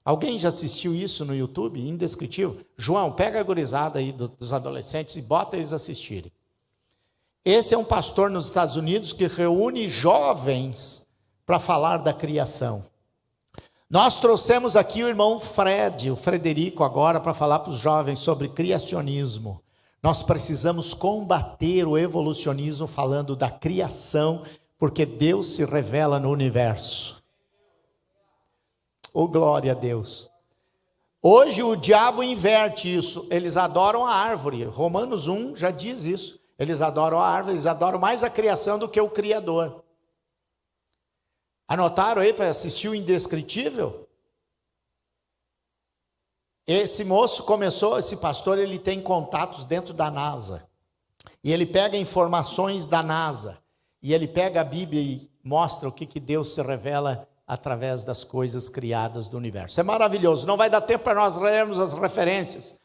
Alguém já assistiu isso no YouTube? Indescritível? João, pega a gurizada aí dos adolescentes e bota eles assistirem. Esse é um pastor nos Estados Unidos que reúne jovens para falar da criação. Nós trouxemos aqui o irmão o Frederico agora, para falar para os jovens sobre criacionismo. Nós precisamos combater o evolucionismo falando da criação, porque Deus se revela no universo. Oh, glória a Deus. Hoje o diabo inverte isso. Eles adoram a árvore. Romanos 1 já diz isso. Eles adoram a árvore, eles adoram mais a criação do que o Criador. Anotaram aí para assistir o Indescritível? Esse moço começou, esse pastor, ele tem contatos dentro da NASA. E ele pega informações da NASA. E ele pega a Bíblia e mostra o que Deus se revela através das coisas criadas do universo. É maravilhoso. Não vai dar tempo para nós lermos as referências.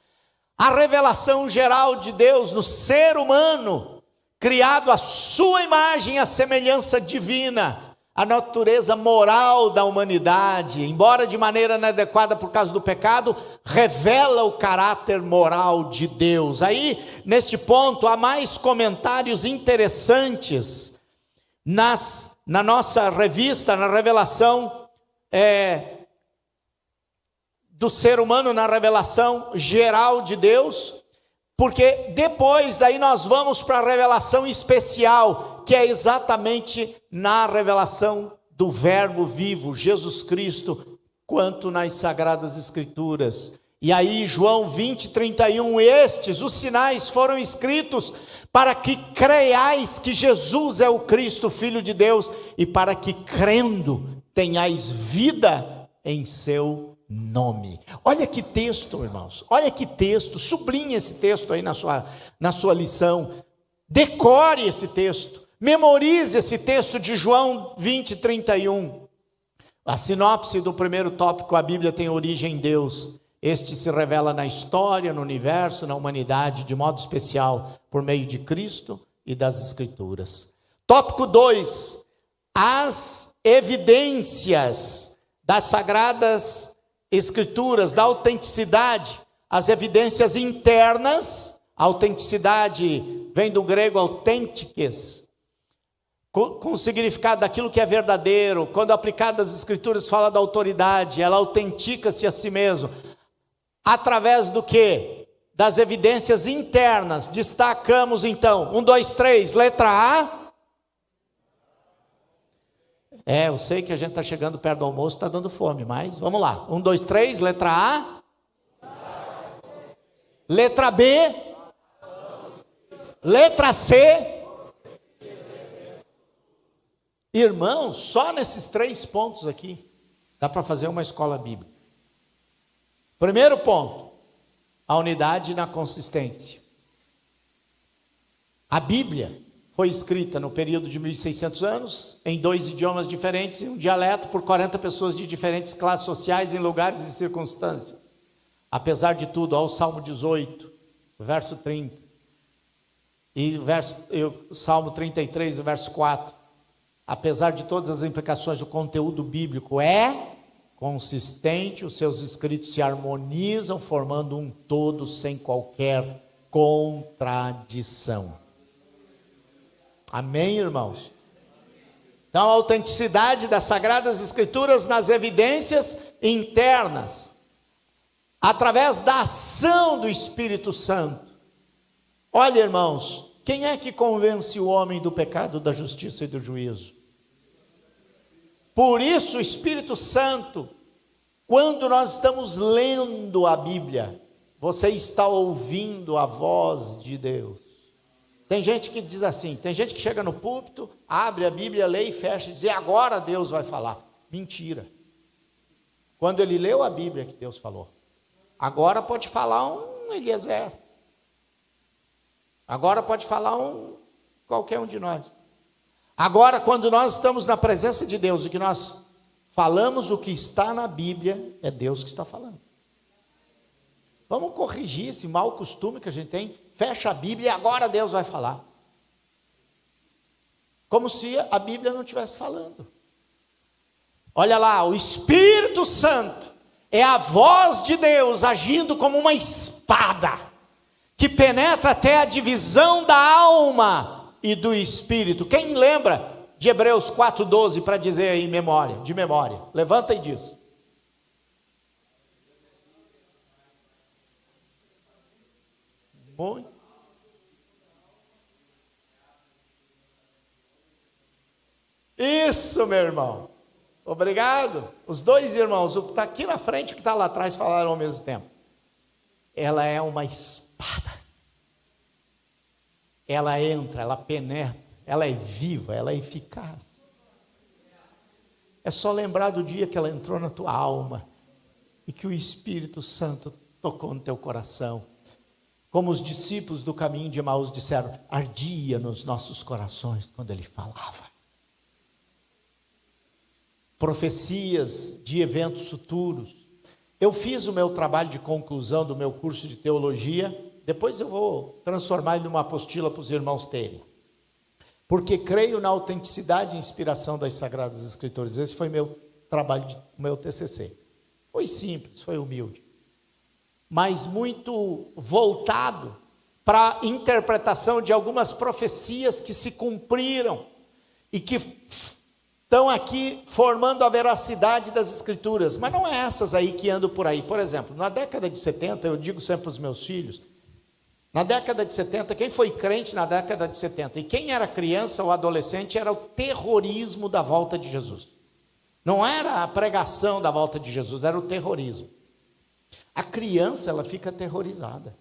A revelação geral de Deus no ser humano, criado à sua imagem, à semelhança divina. A natureza moral da humanidade, embora de maneira inadequada por causa do pecado, revela o caráter moral de Deus. Aí, neste ponto, há mais comentários interessantes na nossa revista, na revelação do ser humano, na revelação geral de Deus, porque depois daí nós vamos para a revelação especial, que é exatamente na revelação do Verbo vivo, Jesus Cristo, quanto nas Sagradas Escrituras. E aí João 20, 31, estes, os sinais foram escritos para que creiais que Jesus é o Cristo, Filho de Deus, e para que crendo tenhais vida em seu nome. Olha que texto, irmãos, olha que texto, sublinhe esse texto aí na sua lição, decore esse texto. Memorize esse texto de João 20, 31. A sinopse do primeiro tópico, a Bíblia tem origem em Deus. Este se revela na história, no universo, na humanidade, de modo especial, por meio de Cristo e das Escrituras. Tópico 2. As evidências das Sagradas Escrituras, da autenticidade. As evidências internas, a autenticidade vem do grego autênticas, com o significado daquilo que é verdadeiro. Quando aplicado às Escrituras, fala da autoridade, ela autentica-se a si mesmo. Através do quê? Das evidências internas. Destacamos então, 1, 2, 3, letra A. Eu sei que a gente está chegando perto do almoço, está dando fome, mas vamos lá. 1, 2, 3, letra A. Letra B. Letra C. Irmãos, só nesses 3 pontos aqui, dá para fazer uma escola bíblica. Primeiro ponto, a unidade na consistência. A Bíblia foi escrita no período de 1600 anos, em 2 idiomas diferentes, em um dialeto, por 40 pessoas de diferentes classes sociais, em lugares e circunstâncias. Apesar de tudo, ao Salmo 18, verso 30, e o Salmo 33, verso 4, apesar de todas as implicações, o conteúdo bíblico é consistente, os seus escritos se harmonizam, formando um todo sem qualquer contradição. Amém, irmãos? Então, a autenticidade das Sagradas Escrituras nas evidências internas, através da ação do Espírito Santo. Olha, irmãos, quem é que convence o homem do pecado, da justiça e do juízo? Por isso o Espírito Santo, quando nós estamos lendo a Bíblia, você está ouvindo a voz de Deus. Tem gente que diz assim, tem gente que chega no púlpito, abre a Bíblia, lê e fecha e diz, agora Deus vai falar. Mentira. Quando ele leu a Bíblia que Deus falou. Agora pode falar um Eliezer. Agora pode falar qualquer um de nós. Agora, quando nós estamos na presença de Deus e que nós falamos o que está na Bíblia, é Deus que está falando. Vamos corrigir esse mau costume que a gente tem. Fecha a Bíblia e agora Deus vai falar. Como se a Bíblia não estivesse falando. Olha lá, o Espírito Santo é a voz de Deus agindo como uma espada que penetra até a divisão da alma e do espírito. Quem lembra de Hebreus 4:12 para dizer aí de memória? Levanta e diz. Muito. Isso, meu irmão. Obrigado. Os dois irmãos, o que está aqui na frente e o que está lá atrás, falaram ao mesmo tempo. Ela é uma espada. Ela entra, ela penetra, ela é viva, ela é eficaz. É só lembrar do dia que ela entrou na tua alma e que o Espírito Santo tocou no teu coração. Como os discípulos do caminho de Emaús disseram, ardia nos nossos corações quando ele falava. Profecias de eventos futuros. Eu fiz o meu trabalho de conclusão do meu curso de teologia, depois eu vou transformar ele numa apostila para os irmãos terem. Porque creio na autenticidade e inspiração das Sagradas Escrituras. Esse foi meu trabalho, meu TCC. Foi simples, foi humilde. Mas muito voltado para a interpretação de algumas profecias que se cumpriram e que estão aqui formando a veracidade das Escrituras, mas não é essas aí que andam por aí. Por exemplo, na década de 70, eu digo sempre para os meus filhos, na década de 70, quem foi crente na década de 70? E quem era criança ou adolescente era o terrorismo da volta de Jesus. Não era a pregação da volta de Jesus, era o terrorismo. A criança, ela fica aterrorizada.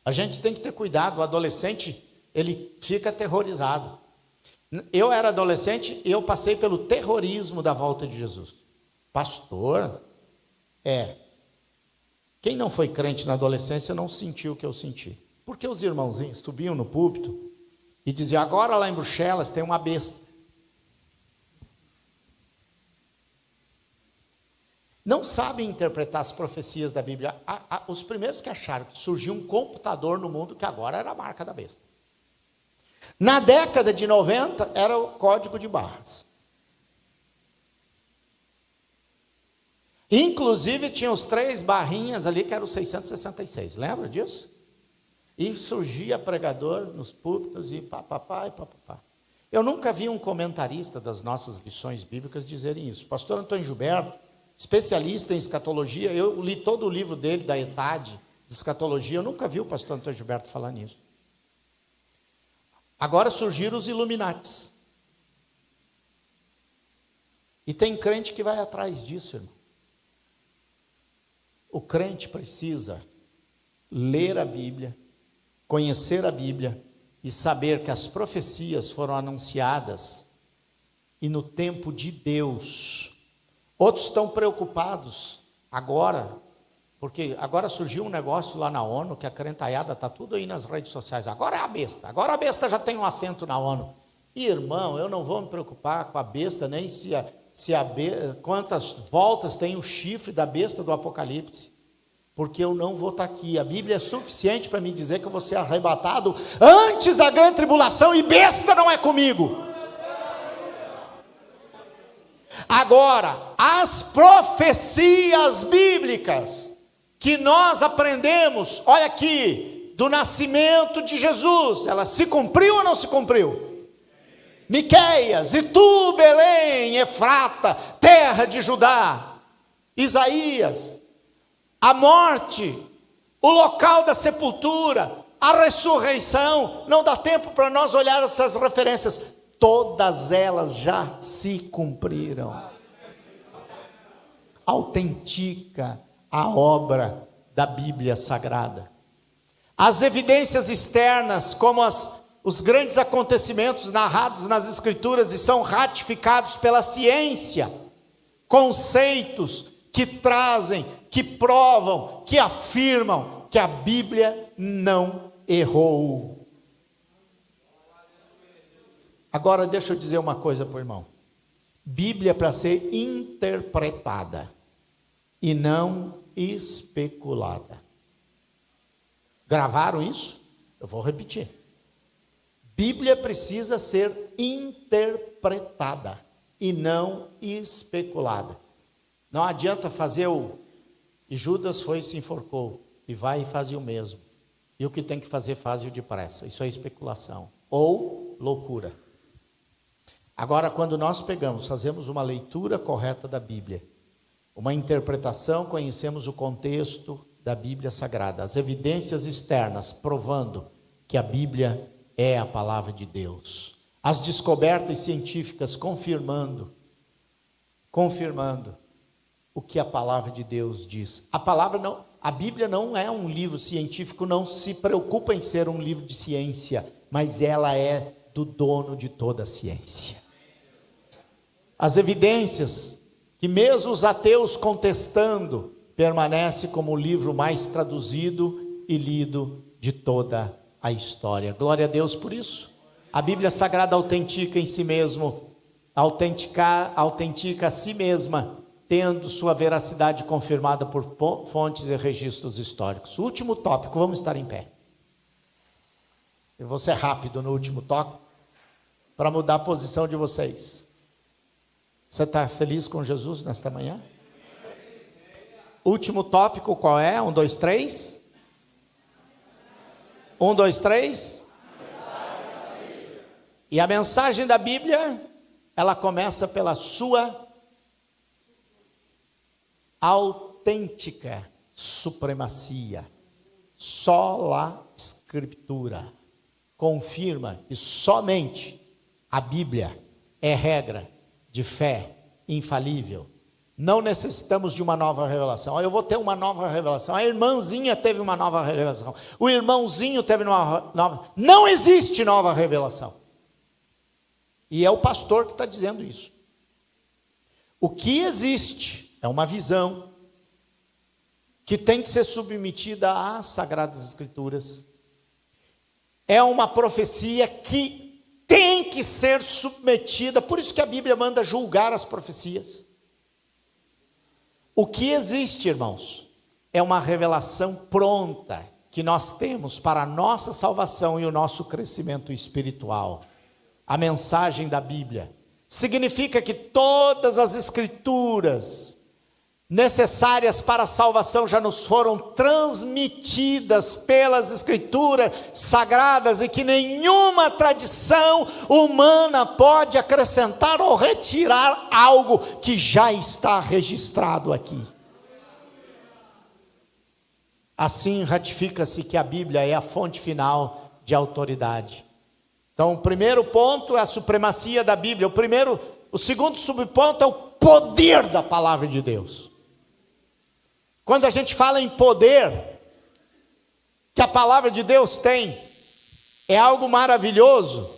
A gente tem que ter cuidado, o adolescente, ele fica aterrorizado. Eu era adolescente e eu passei pelo terrorismo da volta de Jesus. Pastor, quem não foi crente na adolescência não sentiu o que eu senti. Porque os irmãozinhos subiam no púlpito e diziam, agora lá em Bruxelas tem uma besta. Não sabem interpretar as profecias da Bíblia. Os primeiros que acharam que surgiu um computador no mundo que agora era a marca da besta. Na década de 90 era o código de barras. Inclusive tinha os 3 barrinhas ali que eram os 666. Lembra disso? E surgia pregador nos púlpitos e papapá e papapá. Eu nunca vi um comentarista das nossas lições bíblicas dizerem isso. Pastor Antônio Gilberto, especialista em escatologia, eu li todo o livro dele, da ETAD, de escatologia, eu nunca vi o pastor Antônio Gilberto falar nisso. Agora surgiram os Illuminatis. E tem crente que vai atrás disso, irmão. O crente precisa ler a Bíblia, conhecer a Bíblia e saber que as profecias foram anunciadas e no tempo de Deus. Outros estão preocupados agora, porque agora surgiu um negócio lá na ONU, que a crentaiada está tudo aí nas redes sociais. Agora é a besta, agora a besta já tem um assento na ONU. Irmão, eu não vou me preocupar com a besta, nem quantas voltas tem o chifre da besta do Apocalipse, porque eu não vou estar aqui. A Bíblia é suficiente para me dizer que eu vou ser arrebatado antes da grande tribulação, e besta não é comigo. Agora, as profecias bíblicas que nós aprendemos, olha aqui, do nascimento de Jesus, ela se cumpriu ou não se cumpriu? Miqueias, e tu, Belém, Efrata, terra de Judá. Isaías, a morte, o local da sepultura, a ressurreição. Não dá tempo para nós olhar essas referências. todas elas já se cumpriram. Autentica a obra da Bíblia Sagrada. As evidências externas, como os grandes acontecimentos narrados nas Escrituras e são ratificados pela ciência, conceitos que trazem, que provam, que afirmam que a Bíblia não errou. Agora deixa eu dizer uma coisa para o irmão. Bíblia é para ser interpretada e não especulada. Gravaram isso? Eu vou repetir. Bíblia precisa ser interpretada e não especulada. Não adianta fazer e Judas foi e se enforcou, e vai e faz o mesmo. E o que tem que fazer, faz o depressa. Isso é especulação ou loucura. Agora, quando nós fazemos uma leitura correta da Bíblia, uma interpretação, conhecemos o contexto da Bíblia Sagrada, as evidências externas provando que a Bíblia é a palavra de Deus, as descobertas científicas confirmando o que a palavra de Deus diz. A Bíblia não é um livro científico, não se preocupa em ser um livro de ciência, mas ela é do dono de toda a ciência. As evidências que mesmo os ateus contestando, permanece como o livro mais traduzido e lido de toda a história. Glória a Deus por isso. A Bíblia Sagrada autentica em si mesmo, autentica a si mesma, tendo sua veracidade confirmada por fontes e registros históricos. O último tópico, vamos estar em pé. Eu vou ser rápido no último tópico, para mudar a posição de vocês. Você está feliz com Jesus nesta manhã? Último tópico, qual é? 1, 2, 3. 1, 2, 3. E a mensagem da Bíblia, ela começa pela sua autêntica supremacia. Sola Escritura confirma que somente a Bíblia é regra de fé infalível. Não necessitamos de uma nova revelação. Eu vou ter uma nova revelação. A irmãzinha teve uma nova revelação. O irmãozinho teve uma nova. Não existe nova revelação. E é o pastor que está dizendo isso. O que existe é uma visão que tem que ser submetida às Sagradas Escrituras. É uma profecia que tem que ser submetida. Por isso que a Bíblia manda julgar as profecias. O que existe, irmãos, é uma revelação pronta que nós temos para a nossa salvação e o nosso crescimento espiritual. A mensagem da Bíblia significa que todas as escrituras necessárias para a salvação já nos foram transmitidas pelas escrituras sagradas e que nenhuma tradição humana pode acrescentar ou retirar algo que já está registrado aqui. Assim ratifica-se que a Bíblia é a fonte final de autoridade. Então, o primeiro ponto é a supremacia da Bíblia. O segundo subponto é o poder da palavra de Deus. Quando a gente fala em poder, que a palavra de Deus tem, é algo maravilhoso,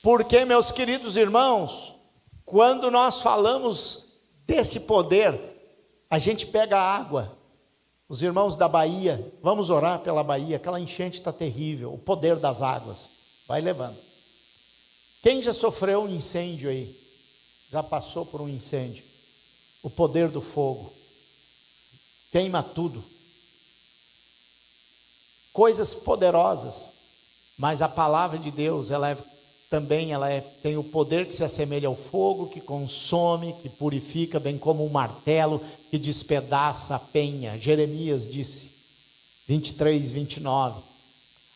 porque, meus queridos irmãos, quando nós falamos desse poder, a gente pega a água. Os irmãos da Bahia, vamos orar pela Bahia, aquela enchente está terrível, o poder das águas, vai levando. Quem já sofreu um incêndio aí? Já passou por um incêndio? O poder do fogo queima tudo. Coisas poderosas, mas a palavra de Deus, tem o poder que se assemelha ao fogo, que consome, que purifica, bem como um martelo que despedaça a penha. Jeremias disse, 23, 29.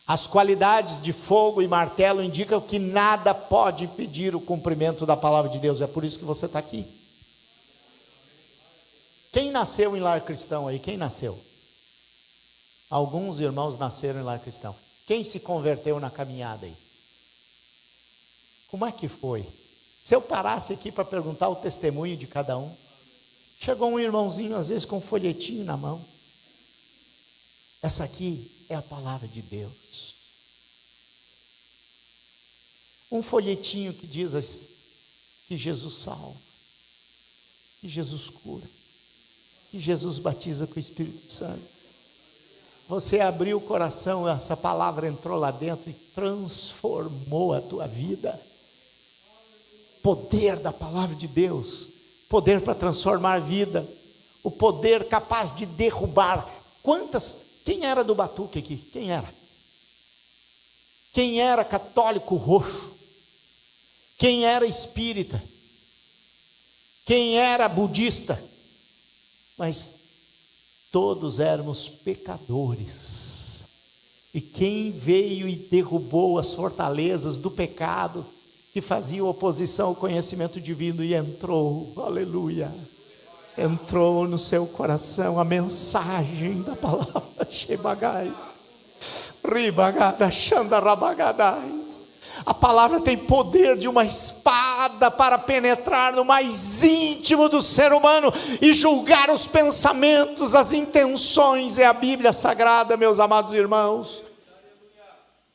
As qualidades de fogo e martelo indicam que nada pode impedir o cumprimento da palavra de Deus. É por isso que você está aqui. Quem nasceu em lar cristão aí? Quem nasceu? Alguns irmãos nasceram em lar cristão. Quem se converteu na caminhada aí? Como é que foi? Se eu parasse aqui para perguntar o testemunho de cada um, chegou um irmãozinho, às vezes com um folhetinho na mão. Essa aqui é a palavra de Deus. Um folhetinho que diz que Jesus salva, que Jesus cura, que Jesus batiza com o Espírito Santo. Você abriu o coração, essa palavra entrou lá dentro e transformou a tua vida. Poder da palavra de Deus, poder para transformar a vida, o poder capaz de derrubar. Quem era do batuque aqui? Quem era? Quem era católico roxo? Quem era espírita? Quem era budista? Mas todos éramos pecadores. E quem veio e derrubou as fortalezas do pecado, que faziam oposição ao conhecimento divino, e entrou, aleluia, entrou no seu coração a mensagem da palavra, Shebagai, Ribagada, Xandarabagadais. A palavra tem poder de uma espada para penetrar no mais íntimo do ser humano e julgar os pensamentos, as intenções. É a Bíblia Sagrada, meus amados irmãos.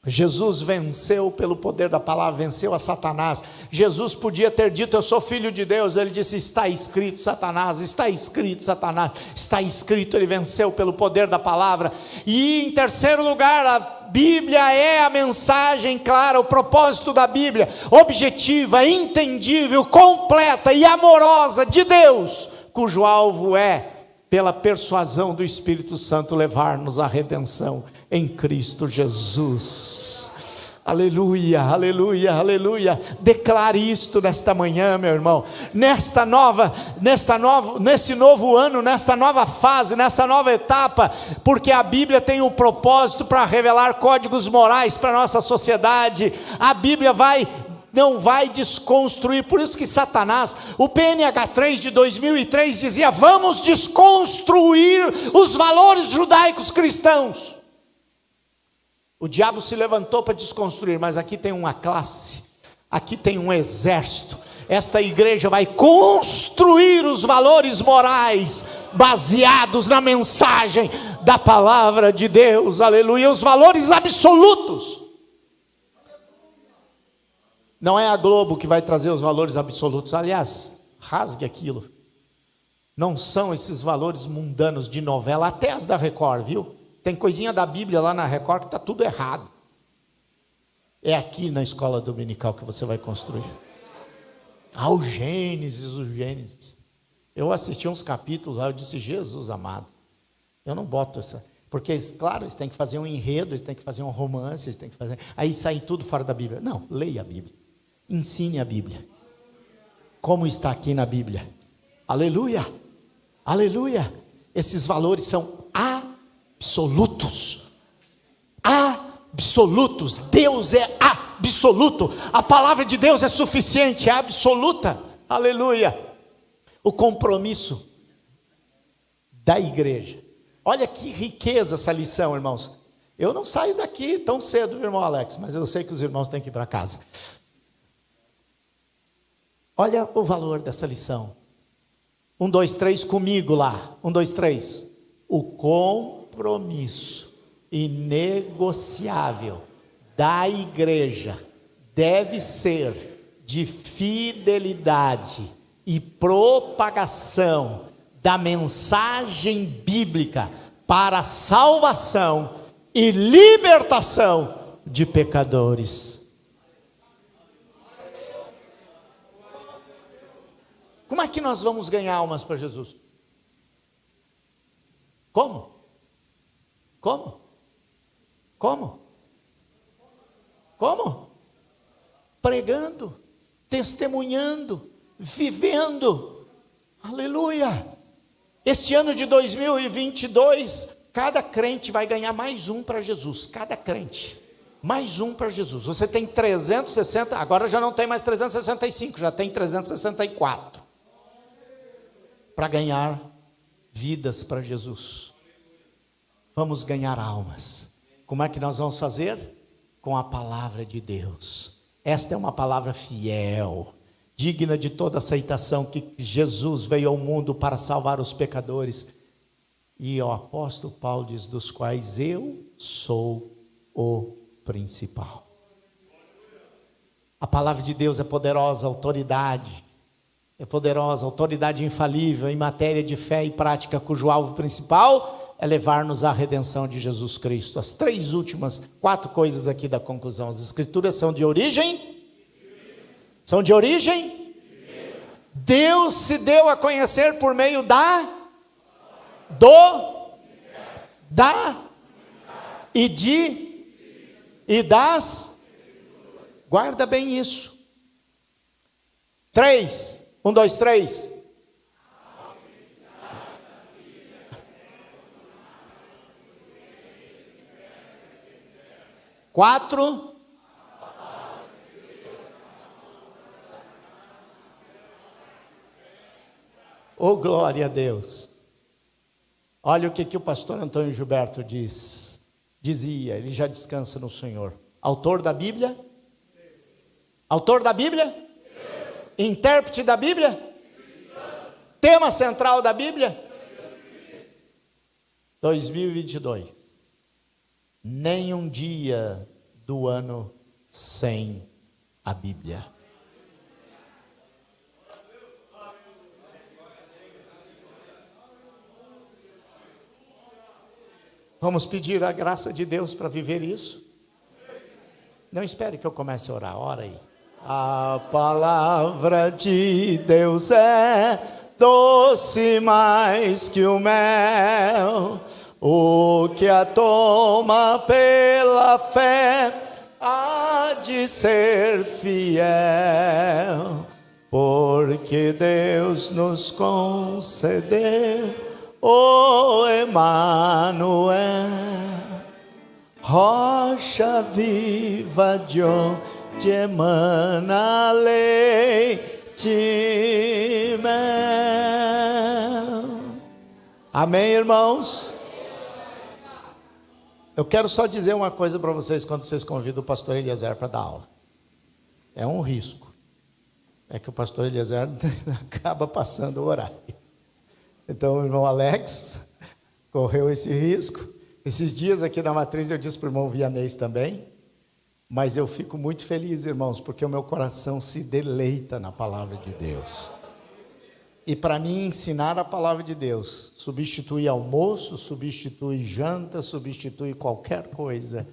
Jesus venceu pelo poder da palavra, venceu a Satanás. Jesus podia ter dito: eu sou filho de Deus. Ele disse: está escrito, Satanás, está escrito, Satanás, está escrito. Ele venceu pelo poder da palavra. E em terceiro lugar, a Bíblia é a mensagem clara, o propósito da Bíblia, objetiva, entendível, completa e amorosa de Deus, cujo alvo é, pela persuasão do Espírito Santo, levar-nos à redenção em Cristo Jesus. Aleluia, aleluia, aleluia. Declare isto nesta manhã, meu irmão. Nesse novo ano, nesta nova fase, nessa nova etapa, porque a Bíblia tem um propósito para revelar códigos morais para a nossa sociedade. A Bíblia não vai desconstruir. Por isso que Satanás, o PNH 3 de 2003 dizia: vamos desconstruir os valores judaicos cristãos. O diabo se levantou para desconstruir, mas aqui tem uma classe, aqui tem um exército. Esta igreja vai construir os valores morais baseados na mensagem da palavra de Deus, aleluia, os valores absolutos. Não é a Globo que vai trazer os valores absolutos, aliás, rasgue aquilo. Não são esses valores mundanos de novela, até as da Record, viu? Tem coisinha da Bíblia lá na Record que está tudo errado. É aqui na escola dominical que você vai construir. O Gênesis. Eu assisti uns capítulos lá, eu disse: Jesus amado, eu não boto essa. Porque, claro, eles têm que fazer um enredo, eles têm que fazer um romance, eles têm que fazer. Aí sai tudo fora da Bíblia. Não, leia a Bíblia. Ensine a Bíblia. Como está aqui na Bíblia. Aleluia. Aleluia. Esses valores são absolutos. Absolutos. Deus é absoluto. A palavra de Deus é suficiente, é absoluta. Aleluia. O compromisso da igreja. Olha que riqueza essa lição, irmãos. Eu não saio daqui tão cedo, irmão Alex, mas eu sei que os irmãos têm que ir para casa. Olha o valor dessa lição. 1, 2, 3 comigo lá. 1, 2, 3. O compromisso inegociável da igreja deve ser de fidelidade e propagação da mensagem bíblica para a salvação e libertação de pecadores. Como é que nós vamos ganhar almas para Jesus? Como? Pregando, testemunhando, vivendo. Aleluia. Este ano de 2022, cada crente vai ganhar mais um para Jesus. Cada crente, mais um para Jesus. Você tem 360, agora já não tem mais 365, já tem 364. Para ganhar vidas para Jesus. Vamos ganhar almas. Como é que nós vamos fazer? Com a palavra de Deus. Esta é uma palavra fiel, digna de toda aceitação, que Jesus veio ao mundo para salvar os pecadores. E o apóstolo Paulo diz, dos quais eu sou o principal. A palavra de Deus é poderosa, autoridade infalível em matéria de fé e prática, cujo alvo principal é levar-nos à redenção de Jesus Cristo. As quatro coisas aqui da conclusão. As escrituras são de origem? São de origem? Deus se deu a conhecer por meio guarda bem isso. 3, 1, 2, 3. 4. Oh, glória a Deus. Olha o que o pastor Antônio Gilberto dizia, ele já descansa no Senhor. Autor da Bíblia? Autor da Bíblia? Intérprete da Bíblia? Tema central da Bíblia? 2022. Nem um dia do ano sem a Bíblia. Vamos pedir a graça de Deus para viver isso? Não espere que eu comece a orar, ora aí. A palavra de Deus é doce mais que o mel, o que a toma pela fé há de ser fiel, porque Deus nos concedeu o Emanuel, rocha viva de onde emana leite e mel. Amém, irmãos? Eu quero só dizer uma coisa para vocês quando vocês convidam o pastor Eliezer para dar aula. É um risco. É que o pastor Eliezer acaba passando o horário. Então o irmão Alex correu esse risco. Esses dias aqui na matriz eu disse para o irmão Vianês também. Mas eu fico muito feliz, irmãos, porque o meu coração se deleita na palavra de Deus. E para mim ensinar a palavra de Deus substitui almoço, substitui janta, substitui qualquer coisa.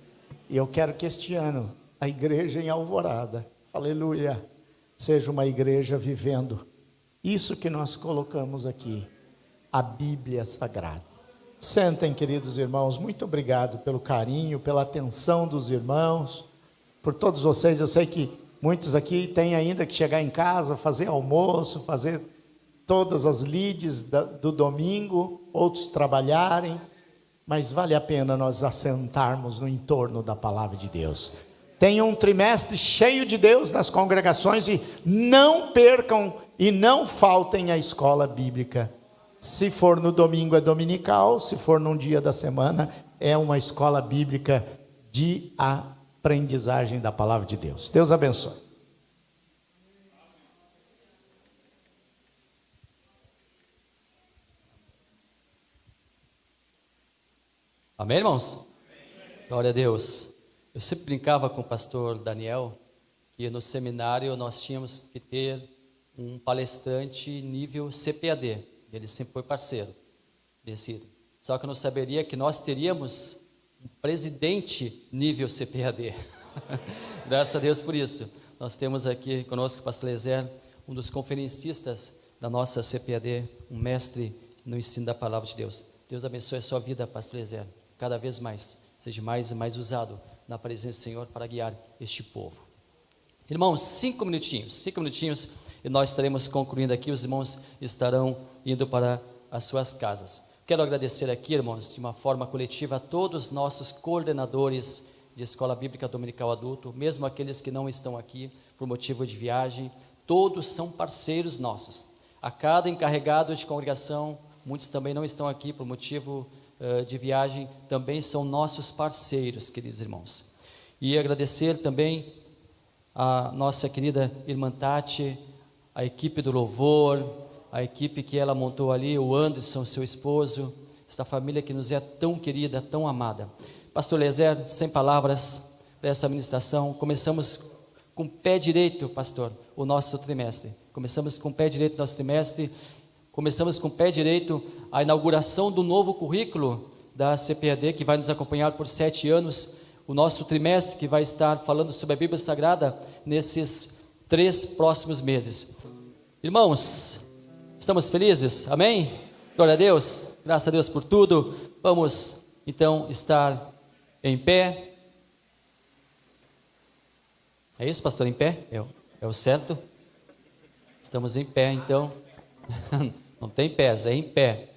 E eu quero que este ano a igreja em Alvorada, aleluia, seja uma igreja vivendo isso que nós colocamos aqui, a Bíblia Sagrada. Sentem, queridos irmãos, muito obrigado pelo carinho, pela atenção dos irmãos, por todos vocês. Eu sei que muitos aqui têm ainda que chegar em casa, fazer almoço, fazer todas as lides do domingo, outros trabalharem, mas vale a pena nós assentarmos no entorno da palavra de Deus. Tenham um trimestre cheio de Deus nas congregações e não percam e não faltem à escola bíblica. Se for no domingo é dominical, se for num dia da semana é uma escola bíblica de aprendizagem da palavra de Deus. Deus abençoe. Amém, irmãos? Glória a Deus. Eu sempre brincava com o pastor Daniel que no seminário nós tínhamos que ter um palestrante nível CPAD. Ele sempre foi parceiro desse. Só que eu não saberia que nós teríamos um presidente nível CPAD. Graças a Deus por isso. Nós temos aqui conosco o pastor Eliezer, um dos conferencistas da nossa CPAD, um mestre no ensino da palavra de Deus. Deus abençoe a sua vida, pastor Eliezer. Cada vez mais, seja mais e mais usado na presença do Senhor para guiar este povo. Irmãos, 5 minutinhos e nós estaremos concluindo aqui, os irmãos estarão indo para as suas casas. Quero agradecer aqui, irmãos, de uma forma coletiva a todos os nossos coordenadores de Escola Bíblica Dominical Adulto, mesmo aqueles que não estão aqui por motivo de viagem, todos são parceiros nossos. A cada encarregado de congregação, muitos também não estão aqui por motivo de viagem, também são nossos parceiros, queridos irmãos. E agradecer também a nossa querida irmã Tati, a equipe do louvor, a equipe que ela montou ali, o Anderson, seu esposo, esta família que nos é tão querida, tão amada. Pastor Eliezer, sem palavras para essa ministração. Começamos com o pé direito, pastor, o nosso trimestre. Começamos com o pé direito o nosso trimestre. Começamos com o pé direito a inauguração do novo currículo da CPAD, que vai nos acompanhar por 7 anos. O nosso trimestre, que vai estar falando sobre a Bíblia Sagrada nesses 3 próximos meses. Irmãos, estamos felizes? Amém? Glória a Deus, graças a Deus por tudo. Vamos então estar em pé. É isso, pastor, em pé? É o certo? Estamos em pé, então. Não tem pés, é em pé.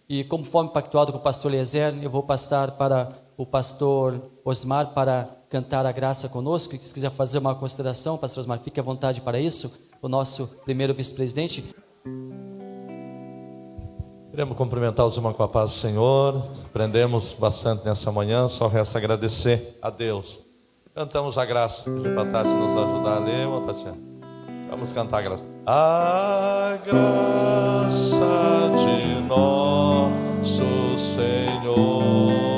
E conforme pactuado com o pastor Eliezer, eu vou passar para o pastor Osmar para cantar a graça conosco. E se quiser fazer uma consideração, pastor Osmar, fique à vontade para isso. O nosso primeiro vice-presidente. Queremos cumprimentar os irmãos com a paz do Senhor. Aprendemos bastante nessa manhã, só resta agradecer a Deus. Cantamos a graça. Pedir para a Tati nos ajudar a ler, irmã Tatiana. Vamos cantar a graça. A graça de nosso Senhor